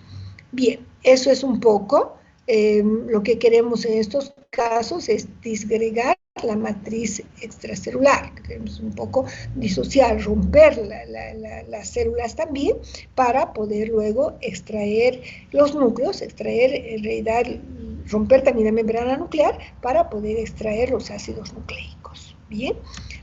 Bien, eso es un poco lo que queremos en estos casos, es disgregar la matriz extracelular. Queremos un poco disociar, romper las células también para poder luego extraer los núcleos, en realidad romper también la membrana nuclear para poder extraer los ácidos nucleicos. Bien,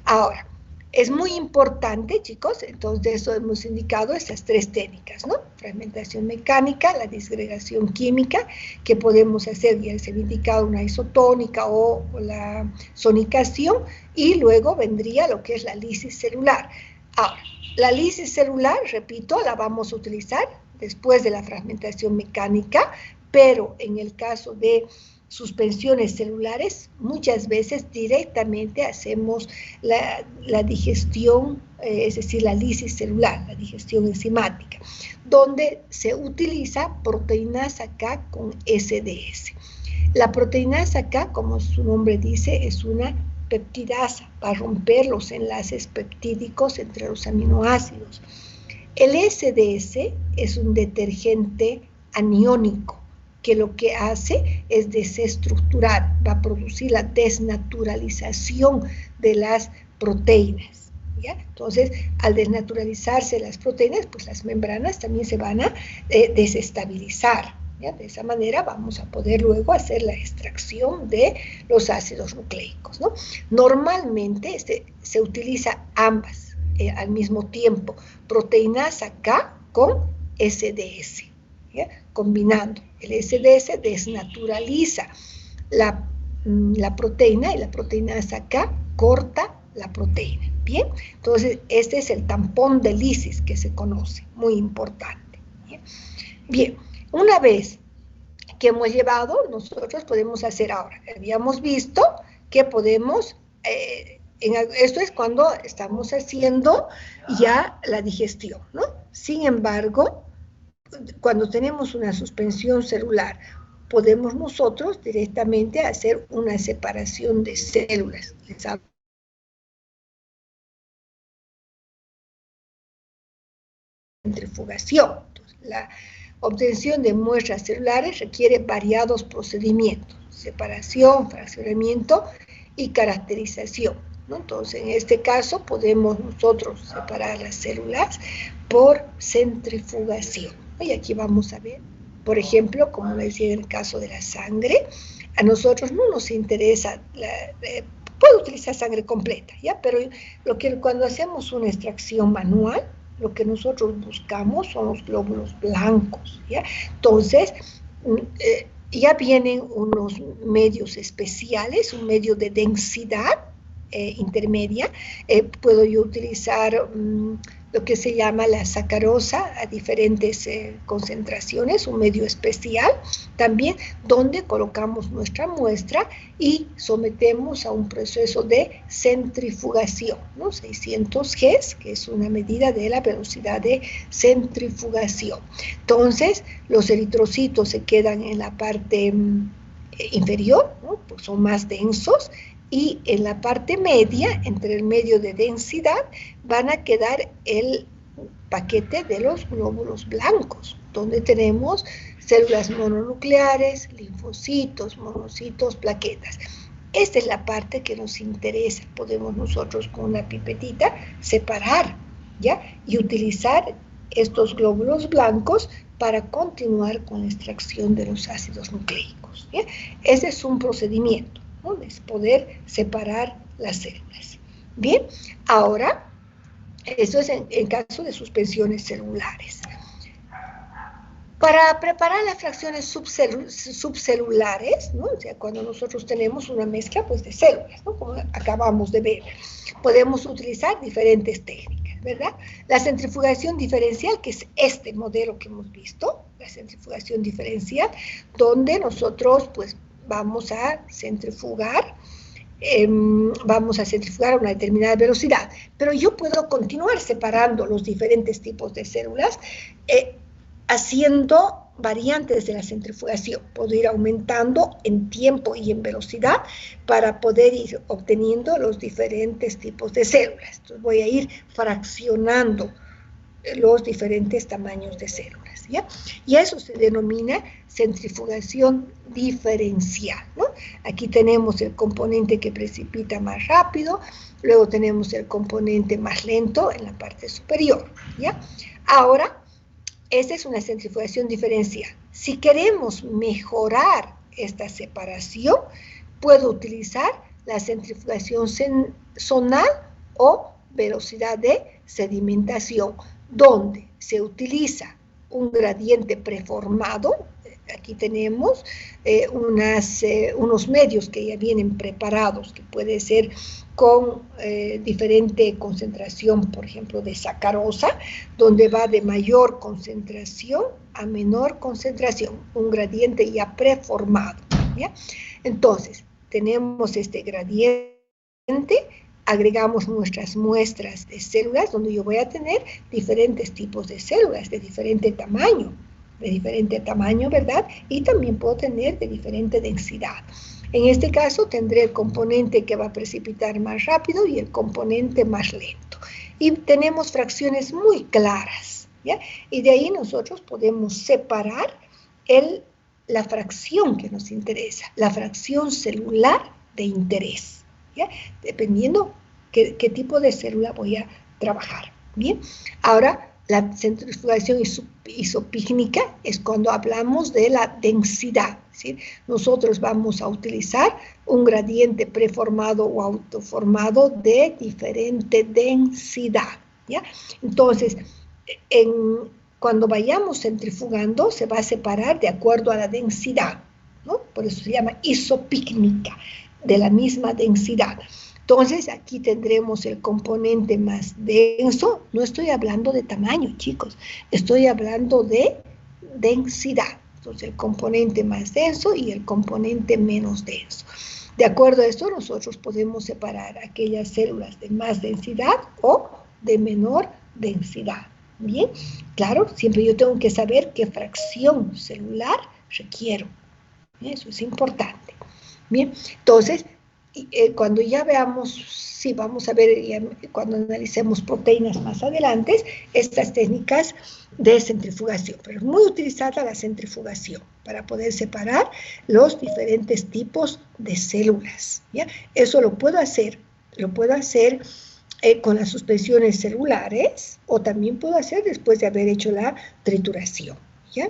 ahora, es muy importante, chicos, entonces de eso hemos indicado estas 3 técnicas, ¿no? Fragmentación mecánica, la disgregación química, que podemos hacer, ya se ha indicado, una isotónica o la sonicación, y luego vendría lo que es la lisis celular. Ahora, la lisis celular, repito, la vamos a utilizar después de la fragmentación mecánica, pero en el caso de suspensiones celulares, muchas veces directamente hacemos la digestión, es decir, la lisis celular, la digestión enzimática, donde se utiliza proteinasa K con SDS. La proteinasa K, como su nombre dice, es una peptidasa, va a romper los enlaces peptídicos entre los aminoácidos. El SDS es un detergente aniónico, que lo que hace es desestructurar, va a producir la desnaturalización de las proteínas, ¿ya? Entonces, al desnaturalizarse las proteínas, pues las membranas también se van a desestabilizar, ¿ya? De esa manera vamos a poder luego hacer la extracción de los ácidos nucleicos, ¿no? Normalmente se utiliza ambas al mismo tiempo, proteinasa K con SDS, ¿ya? Combinando. El SDS desnaturaliza la proteína y la proteinasa K corta la proteína. Bien, entonces este es el tampón de lisis que se conoce, muy importante. Bien, una vez que hemos llevado, nosotros podemos hacer ahora. Habíamos visto que podemos, esto es cuando estamos haciendo ya la digestión, ¿no? Sin embargo, cuando tenemos una suspensión celular, podemos nosotros directamente hacer una separación de células. Les hablo de centrifugación. Entonces, la obtención de muestras celulares requiere variados procedimientos: separación, fraccionamiento y caracterización, ¿no? Entonces, en este caso, podemos nosotros separar las células por centrifugación. Y aquí vamos a ver, por ejemplo, como les decía en el caso de la sangre, a nosotros no nos interesa, puedo utilizar sangre completa, ¿ya? Pero cuando hacemos una extracción manual, lo que nosotros buscamos son los glóbulos blancos, ¿ya? Entonces, ya vienen unos medios especiales, un medio de densidad intermedia. Puedo yo utilizar lo que se llama la sacarosa a diferentes concentraciones, un medio especial también, donde colocamos nuestra muestra y sometemos a un proceso de centrifugación, ¿no? 600 G, que es una medida de la velocidad de centrifugación. Entonces, los eritrocitos se quedan en la parte inferior, ¿no? Pues son más densos, y en la parte media, entre el medio de densidad, van a quedar el paquete de los glóbulos blancos, donde tenemos células mononucleares, linfocitos, monocitos, plaquetas. Esta es la parte que nos interesa. Podemos nosotros con una pipetita separar, ¿ya? Y utilizar estos glóbulos blancos para continuar con la extracción de los ácidos nucleicos, ¿ya? Ese es un procedimiento, ¿no? Es poder separar las células. Bien, ahora, eso es en caso de suspensiones celulares. Para preparar las fracciones subcelulares, ¿no? O sea, cuando nosotros tenemos una mezcla, pues, de células, ¿no? Como acabamos de ver, podemos utilizar diferentes técnicas, ¿verdad? La centrifugación diferencial, que es este modelo que hemos visto, la centrifugación diferencial, donde nosotros, pues, vamos a centrifugar a una determinada velocidad, pero yo puedo continuar separando los diferentes tipos de células haciendo variantes de la centrifugación. Puedo ir aumentando en tiempo y en velocidad para poder ir obteniendo los diferentes tipos de células. Entonces voy a ir fraccionando los diferentes tamaños de células, ¿ya? Y eso se denomina centrifugación diferencial, ¿no? Aquí tenemos el componente que precipita más rápido, luego tenemos el componente más lento en la parte superior, ¿ya? Ahora, esta es una centrifugación diferencial. Si queremos mejorar esta separación, puedo utilizar la centrifugación zonal o velocidad de sedimentación, donde se utiliza un gradiente preformado. Aquí tenemos unos medios que ya vienen preparados, que puede ser con diferente concentración, por ejemplo, de sacarosa, donde va de mayor concentración a menor concentración, un gradiente ya preformado, ¿ya? Entonces, tenemos este gradiente, agregamos nuestras muestras de células, donde yo voy a tener diferentes tipos de células de diferente tamaño, ¿verdad? Y también puedo tener de diferente densidad. En este caso tendré el componente que va a precipitar más rápido y el componente más lento. Y tenemos fracciones muy claras, ¿ya? Y de ahí nosotros podemos separar la fracción que nos interesa, la fracción celular de interés, ¿ya? Dependiendo qué tipo de célula voy a trabajar, ¿bien? Ahora, la centrifugación isopícnica es cuando hablamos de la densidad, ¿sí? Nosotros vamos a utilizar un gradiente preformado o autoformado de diferente densidad, ¿ya? Entonces, cuando vayamos centrifugando, se va a separar de acuerdo a la densidad, ¿no? Por eso se llama isopícnica, de la misma densidad. Entonces, aquí tendremos el componente más denso. No estoy hablando de tamaño, chicos. Estoy hablando de densidad. Entonces, el componente más denso y el componente menos denso. De acuerdo a esto, nosotros podemos separar aquellas células de más densidad o de menor densidad. Bien, claro, siempre yo tengo que saber qué fracción celular requiero. Eso es importante. Bien, entonces, cuando ya veamos, sí, vamos a ver cuando analicemos proteínas más adelante, estas técnicas de centrifugación, pero es muy utilizada la centrifugación para poder separar los diferentes tipos de células, ¿ya? Eso lo puedo hacer con las suspensiones celulares o también puedo hacer después de haber hecho la trituración, ¿ya?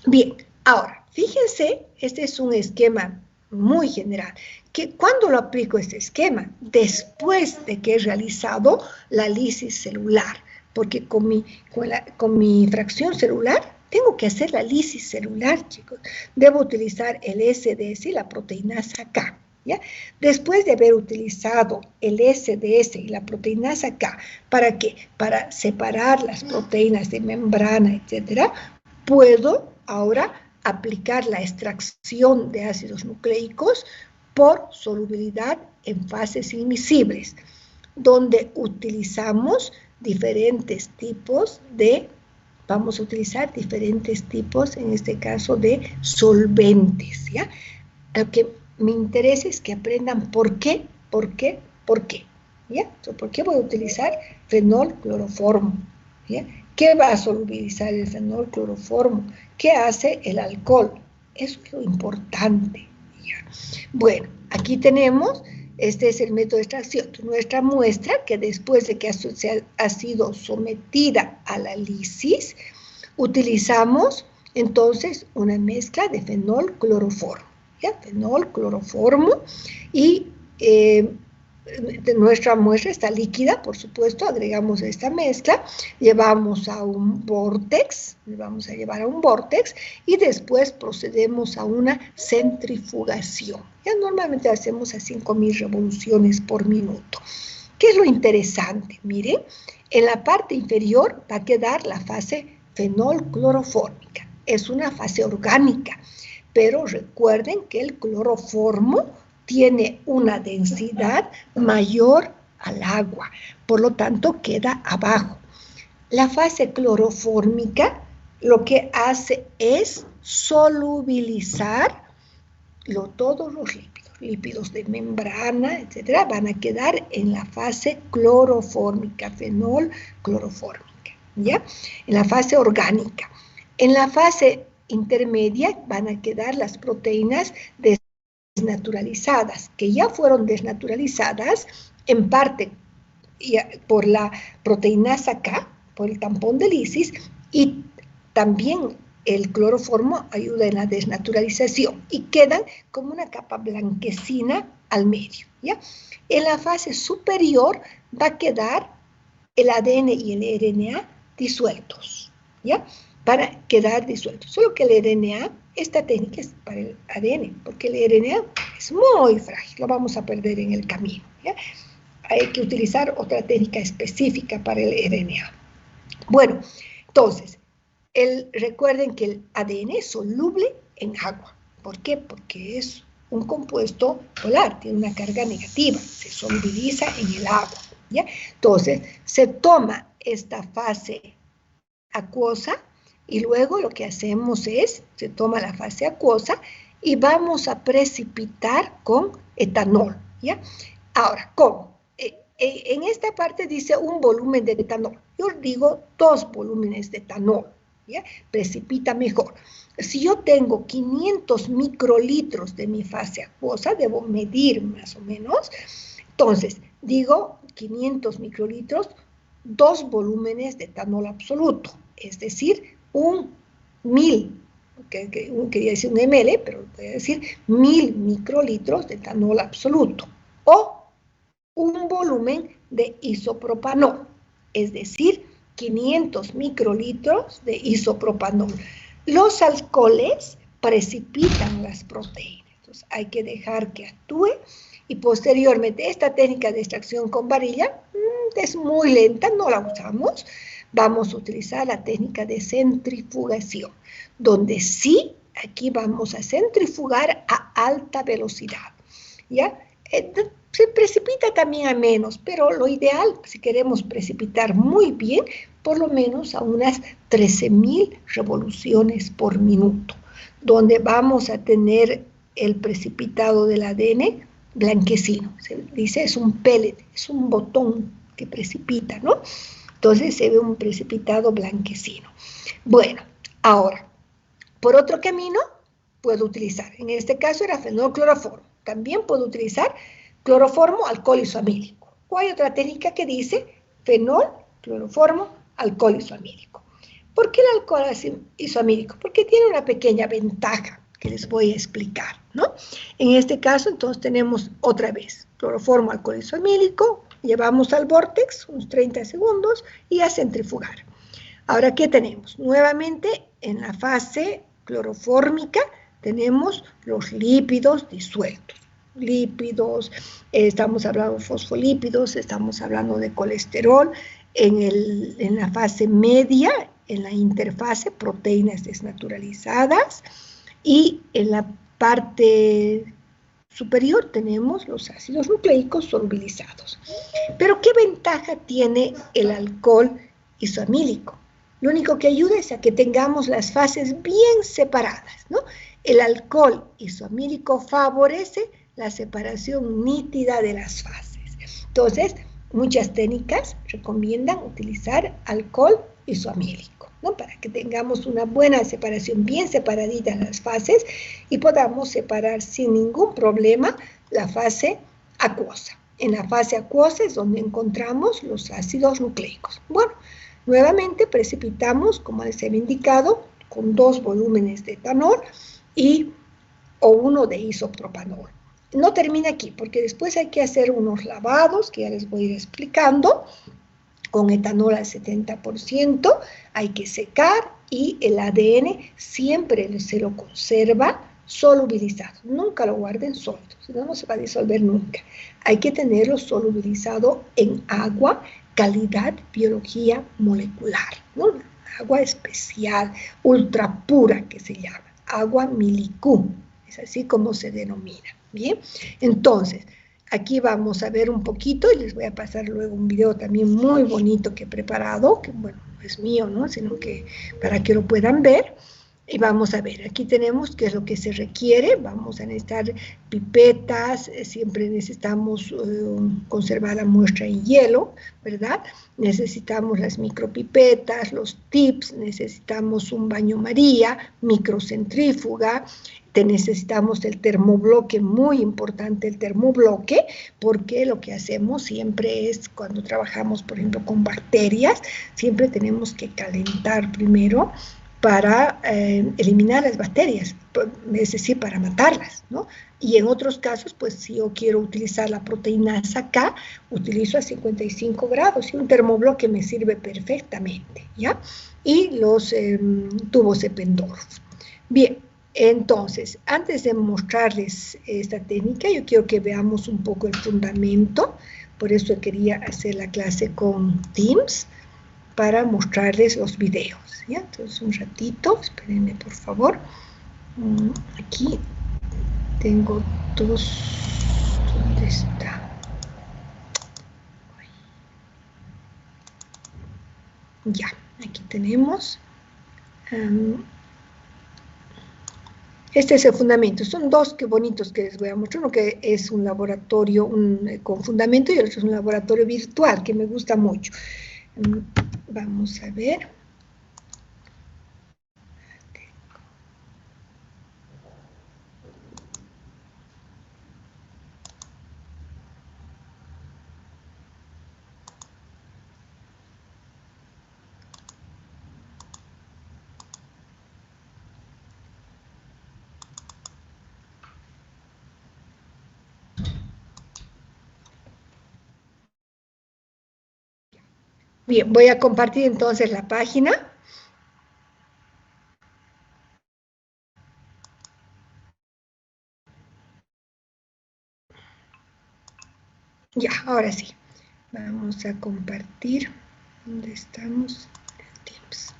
Bien, ahora, fíjense, este es un esquema muy general, que cuando lo aplico este esquema, después de que he realizado la lisis celular, porque con mi fracción celular tengo que hacer la lisis celular, chicos. Debo utilizar el SDS y la proteinasa K, ¿ya? Después de haber utilizado el SDS y la proteinasa K, ¿para qué? Para separar las proteínas de membrana, etcétera, puedo ahora aplicar la extracción de ácidos nucleicos por solubilidad en fases inmiscibles, donde utilizamos diferentes tipos vamos a utilizar diferentes tipos, en este caso, de solventes, ¿ya? Lo que me interesa es que aprendan por qué, ¿ya? ¿Por qué voy a utilizar fenol cloroformo? ¿Ya? ¿Qué va a solubilizar el fenol cloroformo? ¿Qué hace el alcohol? Eso es lo importante, ¿ya? Bueno, aquí tenemos, este es el método de extracción. Nuestra muestra, que después de que ha sido sometida a la lisis, utilizamos entonces una mezcla de fenol cloroformo, ¿ya? Fenol cloroformo y nuestra muestra está líquida, por supuesto, agregamos esta mezcla, llevamos a un vórtex, vamos a llevar a un vórtex y después procedemos a una centrifugación. Ya normalmente hacemos a 5.000 revoluciones por minuto. ¿Qué es lo interesante? Miren, en la parte inferior va a quedar la fase fenol clorofórmica. Es una fase orgánica, pero recuerden que el cloroformo tiene una densidad mayor al agua, por lo tanto queda abajo. La fase clorofórmica lo que hace es solubilizar todos los lípidos de membrana, etcétera, van a quedar en la fase clorofórmica, fenol clorofórmica, ¿ya? En la fase orgánica. En la fase intermedia van a quedar las proteínas desnaturalizadas, que ya fueron desnaturalizadas en parte por la proteinasa K, por el tampón de lisis, y también el cloroformo ayuda en la desnaturalización y quedan como una capa blanquecina al medio, ¿ya? En la fase superior va a quedar el ADN y el RNA disueltos, ¿ya? Para quedar disueltos. Solo que el RNA, esta técnica es para el ADN, porque el RNA es muy frágil, lo vamos a perder en el camino, ¿ya? Hay que utilizar otra técnica específica para el RNA. Bueno, entonces, recuerden que el ADN es soluble en agua. ¿Por qué? Porque es un compuesto polar, tiene una carga negativa, se solubiliza en el agua, ¿ya? Entonces, se toma esta fase acuosa y luego lo que hacemos es, se toma la fase acuosa y vamos a precipitar con etanol, ¿ya? Ahora, ¿cómo? En esta parte dice un volumen de etanol. Yo digo 2 volúmenes de etanol, ¿ya? Precipita mejor. Si yo tengo 500 microlitros de mi fase acuosa, debo medir más o menos. Entonces, digo 500 microlitros, 2 volúmenes de etanol absoluto, es decir, un 1000, quería decir un ml, pero voy a decir 1000 microlitros de etanol absoluto, o un volumen de isopropanol, es decir, 500 microlitros de isopropanol. Los alcoholes precipitan las proteínas, entonces hay que dejar que actúe y posteriormente esta técnica de extracción con varilla es muy lenta, no la usamos. Vamos a utilizar la técnica de centrifugación, donde sí, aquí vamos a centrifugar a alta velocidad, ¿ya? Se precipita también a menos, pero lo ideal, si queremos precipitar muy bien, por lo menos a unas 13.000 revoluciones por minuto, donde vamos a tener el precipitado del ADN blanquecino. Se dice es un pellet, es un botón que precipita, ¿no? Entonces se ve un precipitado blanquecino. Bueno, ahora, por otro camino, puedo utilizar, en este caso era fenolcloroformo. También puedo utilizar cloroformo, alcohol isoamílico. O hay otra técnica que dice fenol, cloroformo, alcohol isoamílico. ¿Por qué el alcohol isoamílico? Porque tiene una pequeña ventaja que les voy a explicar, ¿no? En este caso, entonces, tenemos otra vez cloroformo, alcohol isoamílico, llevamos al vórtex unos 30 segundos y a centrifugar. Ahora, ¿qué tenemos? Nuevamente, en la fase clorofórmica, tenemos los lípidos disueltos. Lípidos, estamos hablando de fosfolípidos, estamos hablando de colesterol. En la fase media, en la interfase, proteínas desnaturalizadas. Y en la parte superior tenemos los ácidos nucleicos solubilizados. Pero ¿qué ventaja tiene el alcohol isoamílico? Lo único que ayuda es a que tengamos las fases bien separadas, ¿no? El alcohol isoamílico favorece la separación nítida de las fases. Entonces, muchas técnicas recomiendan utilizar alcohol isoamílico, ¿no? Para que tengamos una buena separación, bien separadita en las fases y podamos separar sin ningún problema la fase acuosa. En la fase acuosa es donde encontramos los ácidos nucleicos. Bueno, nuevamente precipitamos, como les he indicado, con 2 volúmenes de etanol o 1 de isopropanol. No termina aquí, porque después hay que hacer unos lavados, que ya les voy a ir explicando, con etanol al 70%, hay que secar y el ADN siempre se lo conserva solubilizado. Nunca lo guarden sólido, si no, no se va a disolver nunca. Hay que tenerlo solubilizado en agua, calidad biología molecular, ¿no? Agua especial, ultra pura que se llama, agua milicú, es así como se denomina, ¿bien? Entonces, aquí vamos a ver un poquito y les voy a pasar luego un video también muy bonito que he preparado, que bueno, no es mío, ¿no? Sino que para que lo puedan ver. Y vamos a ver, aquí tenemos qué es lo que se requiere, vamos a necesitar pipetas, siempre necesitamos conservar la muestra en hielo, ¿verdad? Necesitamos las micropipetas, los tips, necesitamos un baño María, microcentrífuga, necesitamos el termobloque, muy importante el termobloque, porque lo que hacemos siempre es, cuando trabajamos, por ejemplo, con bacterias, siempre tenemos que calentar primero para eliminar las bacterias, es decir, para matarlas, ¿no? Y en otros casos, pues si yo quiero utilizar la proteinasa K, utilizo a 55 grados y un termobloque me sirve perfectamente, ¿ya? Y los tubos Eppendorf. Bien, entonces, antes de mostrarles esta técnica, yo quiero que veamos un poco el fundamento, por eso quería hacer la clase con Teams, para mostrarles los videos, ¿ya? Entonces, un ratito, espérenme por favor. Aquí tengo dos, ¿dónde está? Ya, aquí tenemos. Este es el fundamento. Son dos que bonitos que les voy a mostrar. Uno que es un laboratorio con fundamento y el otro es un laboratorio virtual que me gusta mucho. Vamos a ver. Bien, voy a compartir entonces la página. Ya, ahora sí. Vamos a compartir. ¿Dónde estamos? Teams.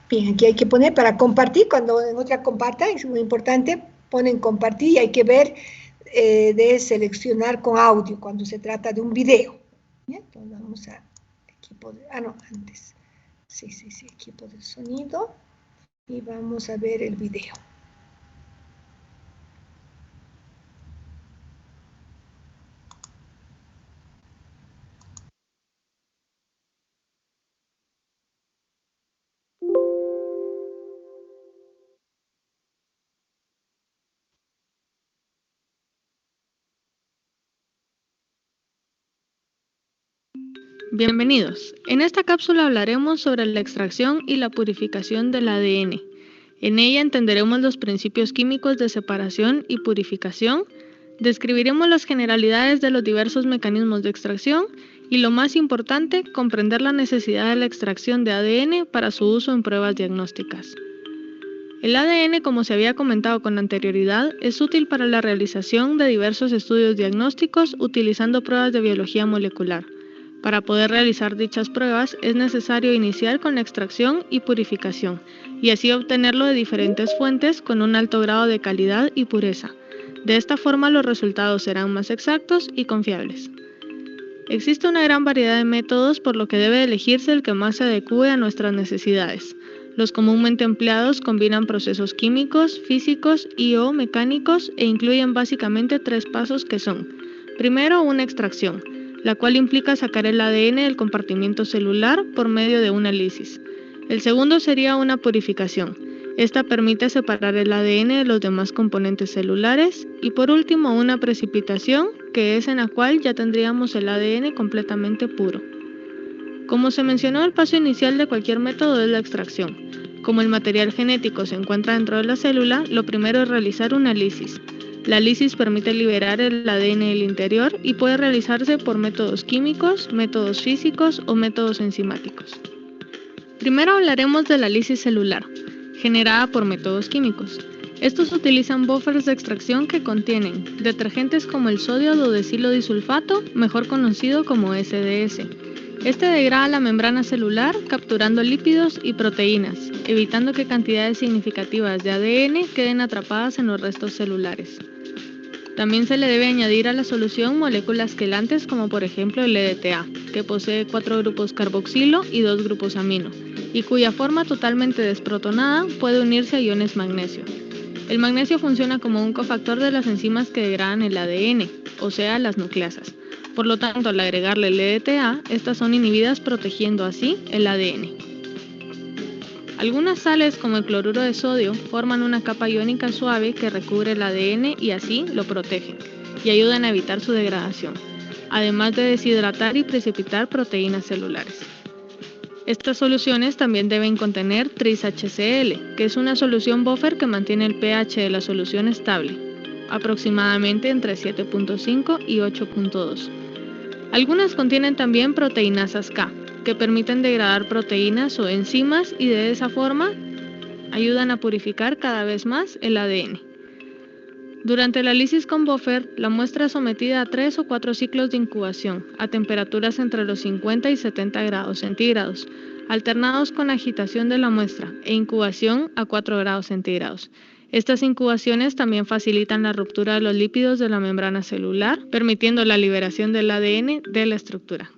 Bien, aquí hay que poner para compartir. Cuando en otra comparta, es muy importante, ponen compartir y hay que ver de seleccionar con audio cuando se trata de un video. Bien, entonces vamos a equipo de, no, antes. Sí, equipo de sonido. Y vamos a ver el video. Bienvenidos. En esta cápsula hablaremos sobre la extracción y la purificación del ADN. En ella entenderemos los principios químicos de separación y purificación, describiremos las generalidades de los diversos mecanismos de extracción y, lo más importante, comprender la necesidad de la extracción de ADN para su uso en pruebas diagnósticas. El ADN, como se había comentado con anterioridad, es útil para la realización de diversos estudios diagnósticos utilizando pruebas de biología molecular. Para poder realizar dichas pruebas es necesario iniciar con la extracción y purificación, y así obtenerlo de diferentes fuentes con un alto grado de calidad y pureza. De esta forma los resultados serán más exactos y confiables. Existe una gran variedad de métodos, por lo que debe elegirse el que más se adecue a nuestras necesidades. Los comúnmente empleados combinan procesos químicos, físicos y/o mecánicos e incluyen básicamente 3 pasos que son: primero, una extracción, la cual implica sacar el ADN del compartimiento celular por medio de una lisis. El segundo sería una purificación. Esta permite separar el ADN de los demás componentes celulares. Y por último, una precipitación, que es en la cual ya tendríamos el ADN completamente puro. Como se mencionó, el paso inicial de cualquier método es la extracción. Como el material genético se encuentra dentro de la célula, lo primero es realizar una lisis. La lisis permite liberar el ADN del interior y puede realizarse por métodos químicos, métodos físicos o métodos enzimáticos. Primero hablaremos de la lisis celular, generada por métodos químicos. Estos utilizan buffers de extracción que contienen detergentes como el sodio dodecilo disulfato, mejor conocido como SDS. Este degrada la membrana celular capturando lípidos y proteínas, evitando que cantidades significativas de ADN queden atrapadas en los restos celulares. También se le debe añadir a la solución moléculas quelantes como por ejemplo el EDTA, que posee 4 grupos carboxilo y 2 grupos amino, y cuya forma totalmente desprotonada puede unirse a iones magnesio. El magnesio funciona como un cofactor de las enzimas que degradan el ADN, o sea, las nucleasas. Por lo tanto, al agregarle el EDTA, estas son inhibidas protegiendo así el ADN. Algunas sales como el cloruro de sodio forman una capa iónica suave que recubre el ADN y así lo protegen y ayudan a evitar su degradación, además de deshidratar y precipitar proteínas celulares. Estas soluciones también deben contener tris-HCl, que es una solución buffer que mantiene el pH de la solución estable, aproximadamente entre 7.5 y 8.2. Algunas contienen también proteinasas K, que permiten degradar proteínas o enzimas y de esa forma ayudan a purificar cada vez más el ADN. Durante la lisis con buffer, la muestra es sometida a 3 o 4 ciclos de incubación a temperaturas entre los 50 y 70 grados centígrados, alternados con agitación de la muestra e incubación a 4 grados centígrados. Estas incubaciones también facilitan la ruptura de los lípidos de la membrana celular, permitiendo la liberación del ADN de la estructura.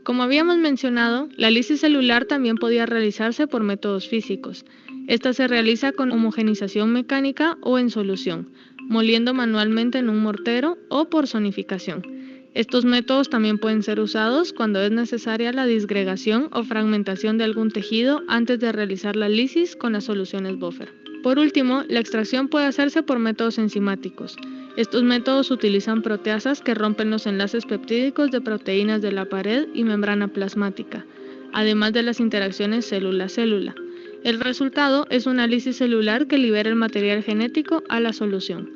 Como habíamos mencionado, la lisis celular también podía realizarse por métodos físicos. Esta se realiza con homogenización mecánica o en solución, moliendo manualmente en un mortero o por sonificación. Estos métodos también pueden ser usados cuando es necesaria la disgregación o fragmentación de algún tejido antes de realizar la lisis con las soluciones buffer. Por último, la extracción puede hacerse por métodos enzimáticos. Estos métodos utilizan proteasas que rompen los enlaces peptídicos de proteínas de la pared y membrana plasmática, además de las interacciones célula-célula. El resultado es una lisis celular que libera el material genético a la solución.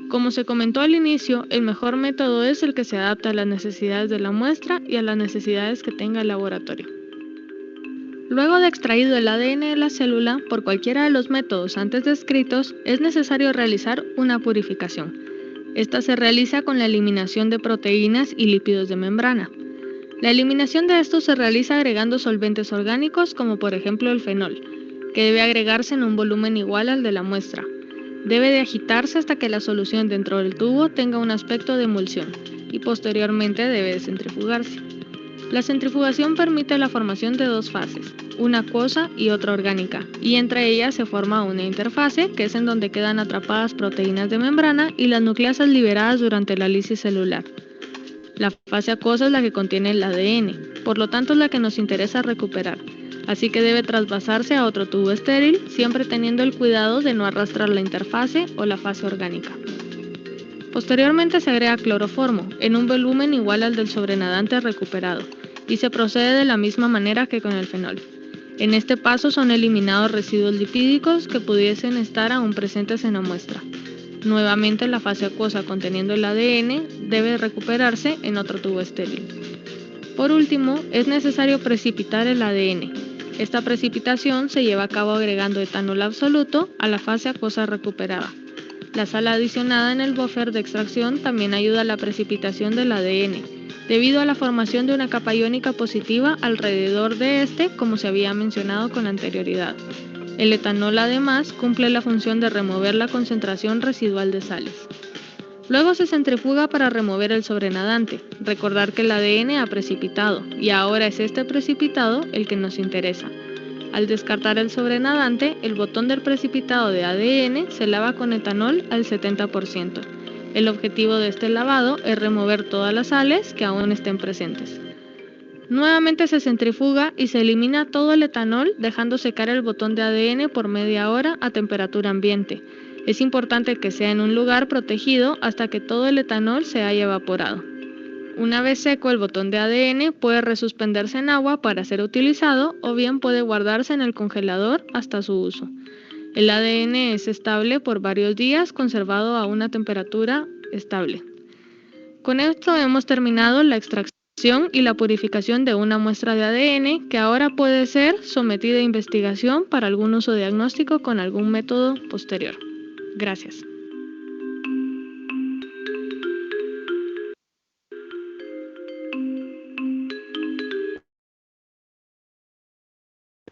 Como se comentó al inicio, el mejor método es el que se adapta a las necesidades de la muestra y a las necesidades que tenga el laboratorio. Luego de extraído el ADN de la célula, por cualquiera de los métodos antes descritos, es necesario realizar una purificación. Esta se realiza con la eliminación de proteínas y lípidos de membrana. La eliminación de estos se realiza agregando solventes orgánicos como por ejemplo el fenol, que debe agregarse en un volumen igual al de la muestra. Debe de agitarse hasta que la solución dentro del tubo tenga un aspecto de emulsión y posteriormente debe de centrifugarse. La centrifugación permite la formación de dos fases, una acuosa y otra orgánica, y entre ellas se forma una interfase, que es en donde quedan atrapadas proteínas de membrana y las nucleasas liberadas durante la lisis celular. La fase acuosa es la que contiene el ADN, por lo tanto es la que nos interesa recuperar, así que debe trasvasarse a otro tubo estéril, siempre teniendo el cuidado de no arrastrar la interfase o la fase orgánica. Posteriormente se agrega cloroformo, en un volumen igual al del sobrenadante recuperado, y se procede de la misma manera que con el fenol. En este paso son eliminados residuos lipídicos que pudiesen estar aún presentes en la muestra. Nuevamente la fase acuosa conteniendo el ADN debe recuperarse en otro tubo estéril. Por último, es necesario precipitar el ADN. Esta precipitación se lleva a cabo agregando etanol absoluto a la fase acuosa recuperada. La sal adicionada en el buffer de extracción también ayuda a la precipitación del ADN, debido a la formación de una capa iónica positiva alrededor de este, como se había mencionado con anterioridad. El etanol además cumple la función de remover la concentración residual de sales. Luego se centrifuga para remover el sobrenadante. Recordar que el ADN ha precipitado y ahora es este precipitado el que nos interesa. Al descartar el sobrenadante, el botón del precipitado de ADN se lava con etanol al 70%. El objetivo de este lavado es remover todas las sales que aún estén presentes. Nuevamente se centrifuga y se elimina todo el etanol, dejando secar el botón de ADN por media hora a temperatura ambiente. Es importante que sea en un lugar protegido hasta que todo el etanol se haya evaporado. Una vez seco el botón de ADN puede resuspenderse en agua para ser utilizado o bien puede guardarse en el congelador hasta su uso. El ADN es estable por varios días conservado a una temperatura estable. Con esto hemos terminado la extracción y la purificación de una muestra de ADN que ahora puede ser sometida a investigación para algún uso diagnóstico con algún método posterior. Gracias.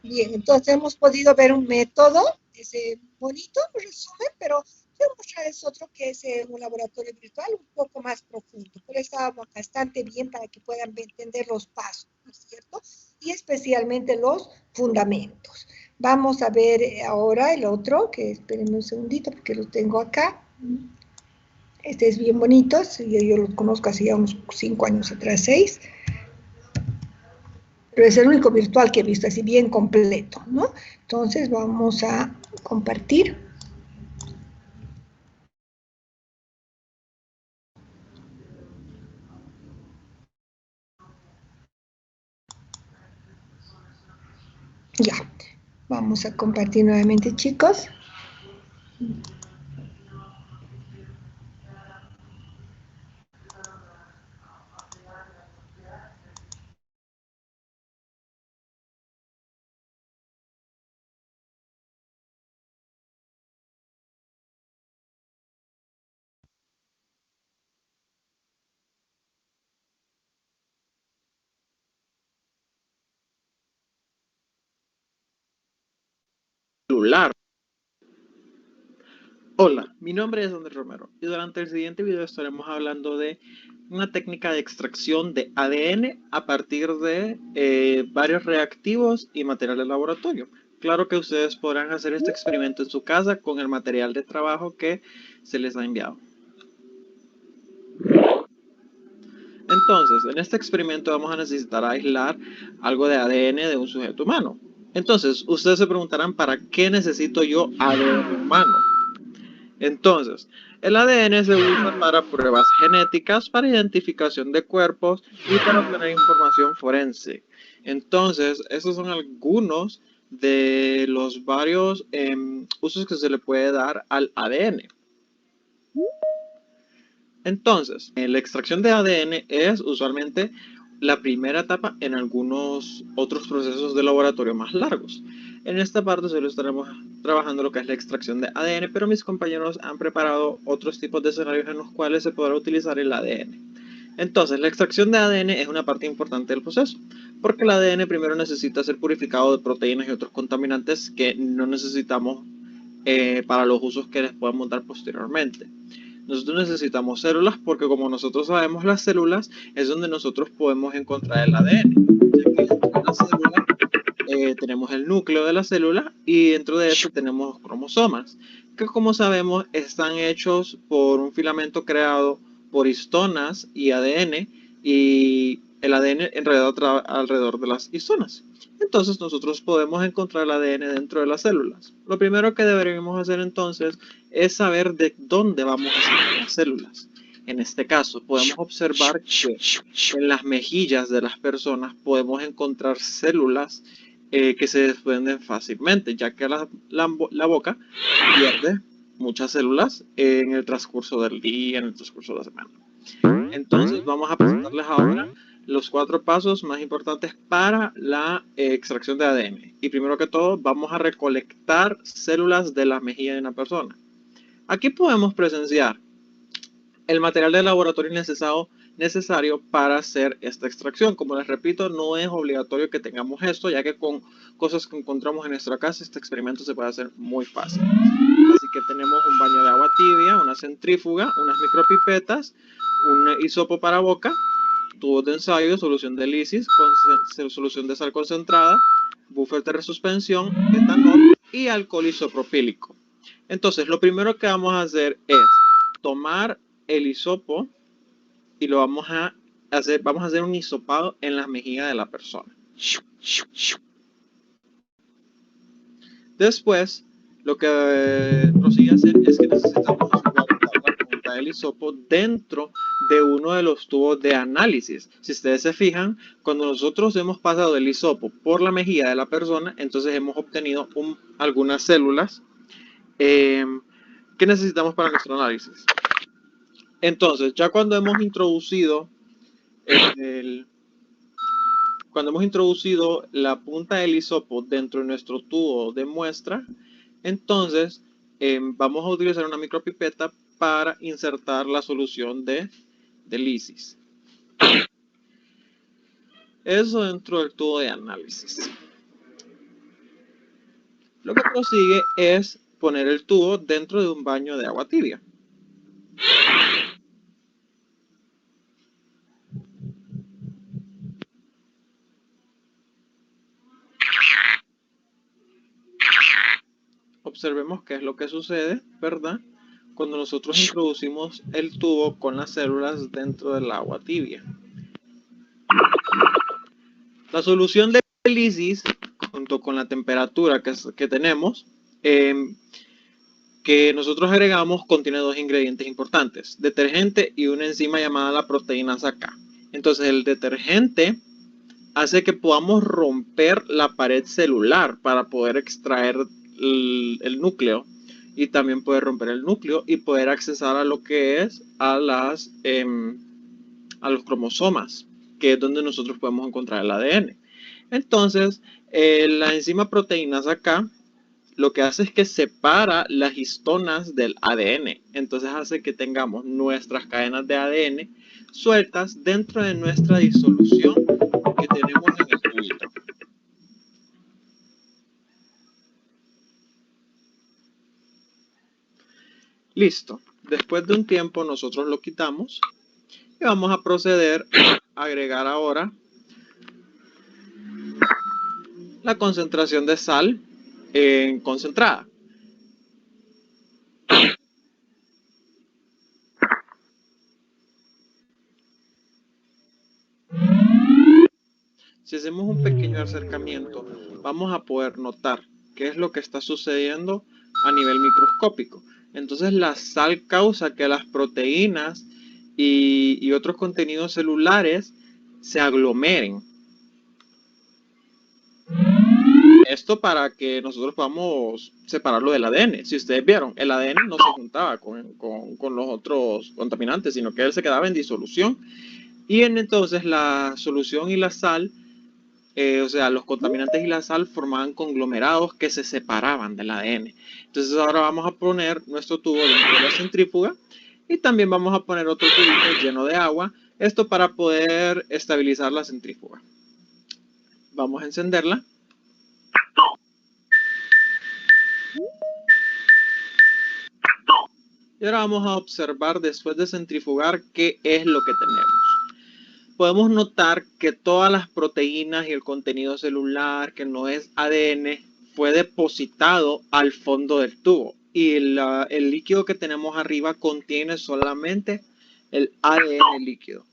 Bien, entonces hemos podido ver un método, ese bonito resumen, pero quiero mostrarles otro que es un laboratorio virtual un poco más profundo. Pero está bastante bien para que puedan entender los pasos, ¿no es cierto? Y especialmente los fundamentos. Vamos a ver ahora el otro, que espérenme un segundito porque lo tengo acá. Este es bien bonito, yo lo conozco hace ya unos 5 años atrás, 6. Pero es el único virtual que he visto, así bien completo, ¿no? Entonces vamos a compartir. Ya, vamos a compartir nuevamente, chicos. Celular. Hola, mi nombre es Andrés Romero y durante el siguiente video estaremos hablando de una técnica de extracción de ADN a partir de varios reactivos y material de laboratorio, claro que ustedes podrán hacer este experimento en su casa con el material de trabajo que se les ha enviado. Entonces, en este experimento vamos a necesitar aislar algo de ADN de un sujeto humano. Entonces, ustedes se preguntarán, ¿para qué necesito yo ADN humano? Entonces, el ADN se usa para pruebas genéticas, para identificación de cuerpos y para obtener información forense. Entonces, estos son algunos de los varios usos que se le puede dar al ADN. Entonces, la extracción de ADN es usualmente la primera etapa en algunos otros procesos de laboratorio más largos. En esta parte solo estaremos trabajando lo que es la extracción de ADN, pero mis compañeros han preparado otros tipos de escenarios en los cuales se podrá utilizar el ADN. Entonces, la extracción de ADN es una parte importante del proceso, porque el ADN primero necesita ser purificado de proteínas y otros contaminantes que no necesitamos para los usos que les podamos dar posteriormente. Nosotros necesitamos células porque, como nosotros sabemos, las células es donde nosotros podemos encontrar el ADN. Dentro de la célula tenemos el núcleo de la célula y dentro de eso tenemos cromosomas, que, como sabemos, están hechos por un filamento creado por histonas y ADN, y el ADN enredado alrededor de las histonas. Entonces nosotros podemos encontrar el ADN dentro de las células. Lo primero que deberíamos hacer entonces es saber de dónde vamos a sacar las células. En este caso podemos observar que en las mejillas de las personas podemos encontrar células que se desprenden fácilmente, ya que la boca pierde muchas células en el transcurso del día, en el transcurso de la semana. Entonces vamos a presentarles ahora los 4 pasos más importantes para la extracción de ADN. Y primero que todo, vamos a recolectar células de la mejilla de una persona. Aquí podemos presenciar el material de laboratorio necesario para hacer esta extracción. Como les repito, no es obligatorio que tengamos esto, ya que con cosas que encontramos en nuestra casa, este experimento se puede hacer muy fácil. Así que tenemos un baño de agua tibia, una centrífuga, unas micropipetas, un hisopo para boca, tubos de ensayo, solución de lisis, solución de sal concentrada, buffer de resuspensión, etanol y alcohol isopropílico. Entonces, lo primero que vamos a hacer es tomar el hisopo y lo vamos a hacer un hisopado en las mejillas de la persona. Después, lo que prosigue a hacer es que necesitamos guardar la punta del hisopo dentro de uno de los tubos de análisis. Si ustedes se fijan, cuando nosotros hemos pasado el hisopo por la mejilla de la persona, entonces hemos obtenido algunas células que necesitamos para nuestro análisis. Entonces, ya cuando hemos introducido la punta del hisopo dentro de nuestro tubo de muestra, entonces vamos a utilizar una micropipeta para insertar la solución de lisis. Eso dentro del tubo de análisis. Lo que prosigue es poner el tubo dentro de un baño de agua tibia. Observemos qué es lo que sucede, ¿verdad? Cuando nosotros introducimos el tubo con las células dentro del agua tibia. La solución de lisis, junto con la temperatura que tenemos, que nosotros agregamos, contiene 2 ingredientes importantes: detergente y una enzima llamada la proteinasa K. Entonces el detergente hace que podamos romper la pared celular para poder extraer el núcleo, y también poder romper el núcleo y poder accesar a lo que es a los cromosomas, que es donde nosotros podemos encontrar el ADN. Entonces, la enzima proteinasa K lo que hace es que separa las histonas del ADN. Entonces hace que tengamos nuestras cadenas de ADN sueltas dentro de nuestra disolución que tenemos en el tubito. Listo. Después de un tiempo nosotros lo quitamos y vamos a proceder a agregar ahora la concentración de sal concentrada. Si hacemos un pequeño acercamiento, vamos a poder notar qué es lo que está sucediendo a nivel microscópico. Entonces la sal causa que las proteínas y otros contenidos celulares se aglomeren. Esto para que nosotros podamos separarlo del ADN. Si ustedes vieron, el ADN no se juntaba con los otros contaminantes, sino que él se quedaba en disolución. Y entonces la solución y la sal, o sea, los contaminantes y la sal formaban conglomerados que se separaban del ADN. Entonces ahora vamos a poner nuestro tubo dentro de la centrífuga y también vamos a poner otro tubito lleno de agua. Esto para poder estabilizar la centrífuga. Vamos a encenderla. Y ahora vamos a observar después de centrifugar qué es lo que tenemos. Podemos notar que todas las proteínas y el contenido celular, que no es ADN, fue depositado al fondo del tubo. Y el líquido que tenemos arriba contiene solamente el ADN líquido.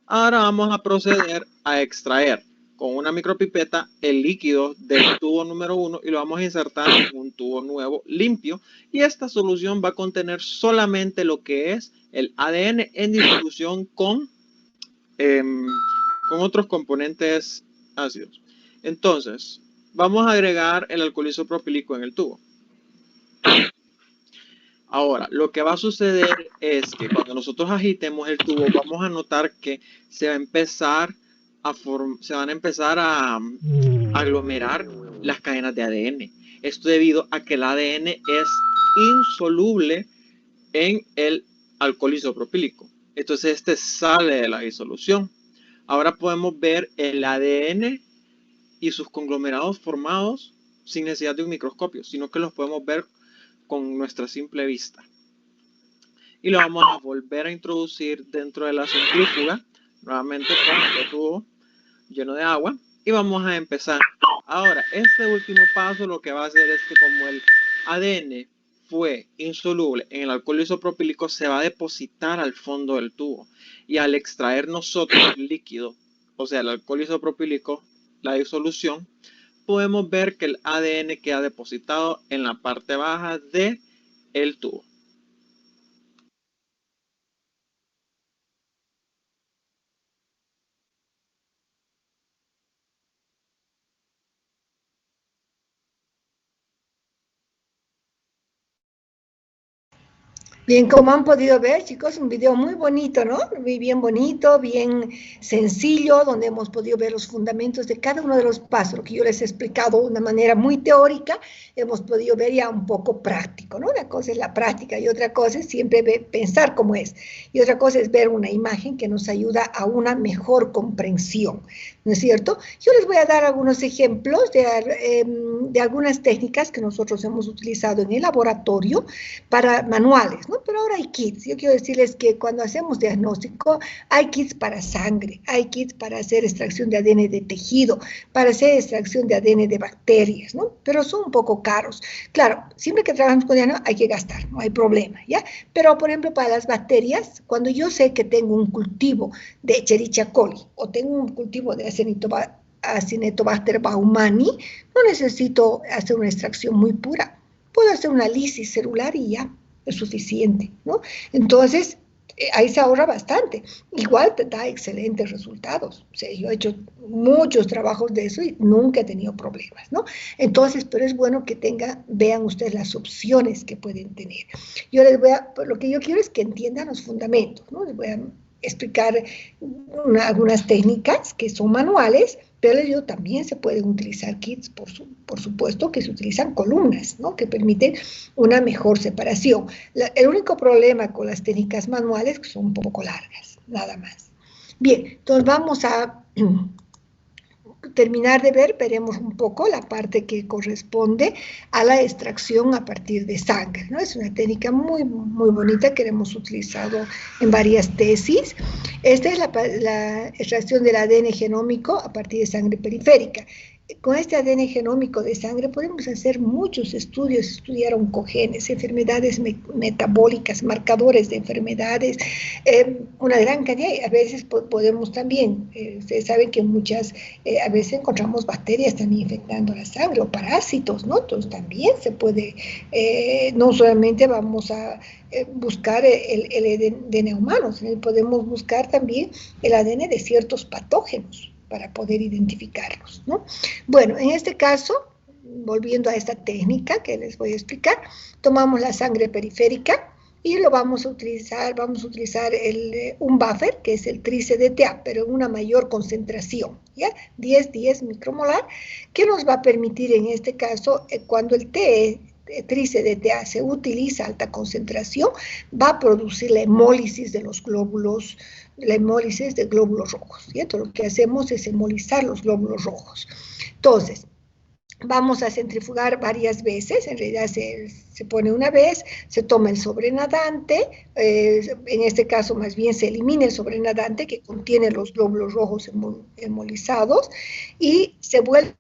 Ahora vamos a proceder a extraer con una micropipeta el líquido del tubo número 1 y lo vamos a insertar en un tubo nuevo limpio. Y esta solución va a contener solamente lo que es el ADN en disolución con otros componentes ácidos. Entonces, vamos a agregar el alcohol isopropílico en el tubo. Ahora, lo que va a suceder es que cuando nosotros agitemos el tubo, vamos a notar que se van a empezar a aglomerar las cadenas de ADN. Esto debido a que el ADN es insoluble en el alcohol isopropílico. Entonces este sale de la disolución. Ahora podemos ver el ADN y sus conglomerados formados sin necesidad de un microscopio, sino que los podemos ver con nuestra simple vista. Y lo vamos a volver a introducir dentro de la centrífuga, nuevamente con el tubo lleno de agua, y vamos a empezar. Ahora, este último paso lo que va a hacer es que como el ADN fue insoluble en el alcohol isopropílico, se va a depositar al fondo del tubo. Y al extraer nosotros el líquido, o sea, el alcohol isopropílico, la disolución, podemos ver que el ADN queda depositado en la parte baja del tubo. Bien, como han podido ver, chicos, un video muy bonito, ¿no? Muy bien bonito, bien sencillo, donde hemos podido ver los fundamentos de cada uno de los pasos, lo que yo les he explicado de una manera muy teórica, hemos podido ver ya un poco práctico, ¿no? Una cosa es la práctica y otra cosa es siempre pensar cómo es. Y otra cosa es ver una imagen que nos ayuda a una mejor comprensión, ¿no es cierto? Yo les voy a dar algunos ejemplos de algunas técnicas que nosotros hemos utilizado en el laboratorio para manuales, ¿no? Pero ahora hay kits. Yo quiero decirles que cuando hacemos diagnóstico, hay kits para sangre, hay kits para hacer extracción de ADN de tejido, para hacer extracción de ADN de bacterias, ¿no? Pero son un poco caros. Claro, siempre que trabajamos con ADN hay que gastar, no hay problema, ¿ya? Pero, por ejemplo, para las bacterias, cuando yo sé que tengo un cultivo de Escherichia coli o tengo un cultivo de Acinetobacter baumannii, no necesito hacer una extracción muy pura. Puedo hacer una lisis celular y ya es suficiente, ¿no? Entonces, ahí se ahorra bastante. Igual te da excelentes resultados. O sea, yo he hecho muchos trabajos de eso y nunca he tenido problemas, ¿no? Entonces, pero es bueno que vean ustedes las opciones que pueden tener. Yo les voy a, lo que yo quiero es que entiendan los fundamentos, ¿no? Les voy a explicar algunas técnicas que son manuales, pero también se pueden utilizar kits, por supuesto que se utilizan columnas, ¿no? Que permiten una mejor separación. El único problema con las técnicas manuales es que son un poco largas, nada más. Bien, entonces vamos a terminar de veremos un poco la parte que corresponde a la extracción a partir de sangre, ¿no? Es una técnica muy, muy bonita que hemos utilizado en varias tesis. Esta es la extracción del ADN genómico a partir de sangre periférica. con este ADN genómico de sangre podemos hacer muchos estudios, estudiar oncogenes, enfermedades metabólicas, marcadores de enfermedades, una gran cantidad. A veces podemos también, ustedes saben que a veces encontramos bacterias también infectando la sangre o parásitos, ¿no? Entonces también se puede, no solamente vamos a buscar el ADN humano, sino podemos buscar también el ADN de ciertos patógenos para poder identificarlos, ¿no? Bueno, en este caso, volviendo a esta técnica que les voy a explicar, tomamos la sangre periférica y lo vamos a utilizar un buffer, que es el tri-CDTA, pero en una mayor concentración, ¿ya? 10 micromolar, que nos va a permitir en este caso, cuando el tri-CDTA se utiliza a alta concentración, va a producir la hemólisis de los glóbulos, la hemólisis de glóbulos rojos, ¿cierto? Lo que hacemos es hemolizar los glóbulos rojos. Entonces, vamos a centrifugar varias veces, en realidad se pone una vez, se toma el sobrenadante, en este caso más bien se elimina el sobrenadante que contiene los glóbulos rojos hemolizados y se vuelve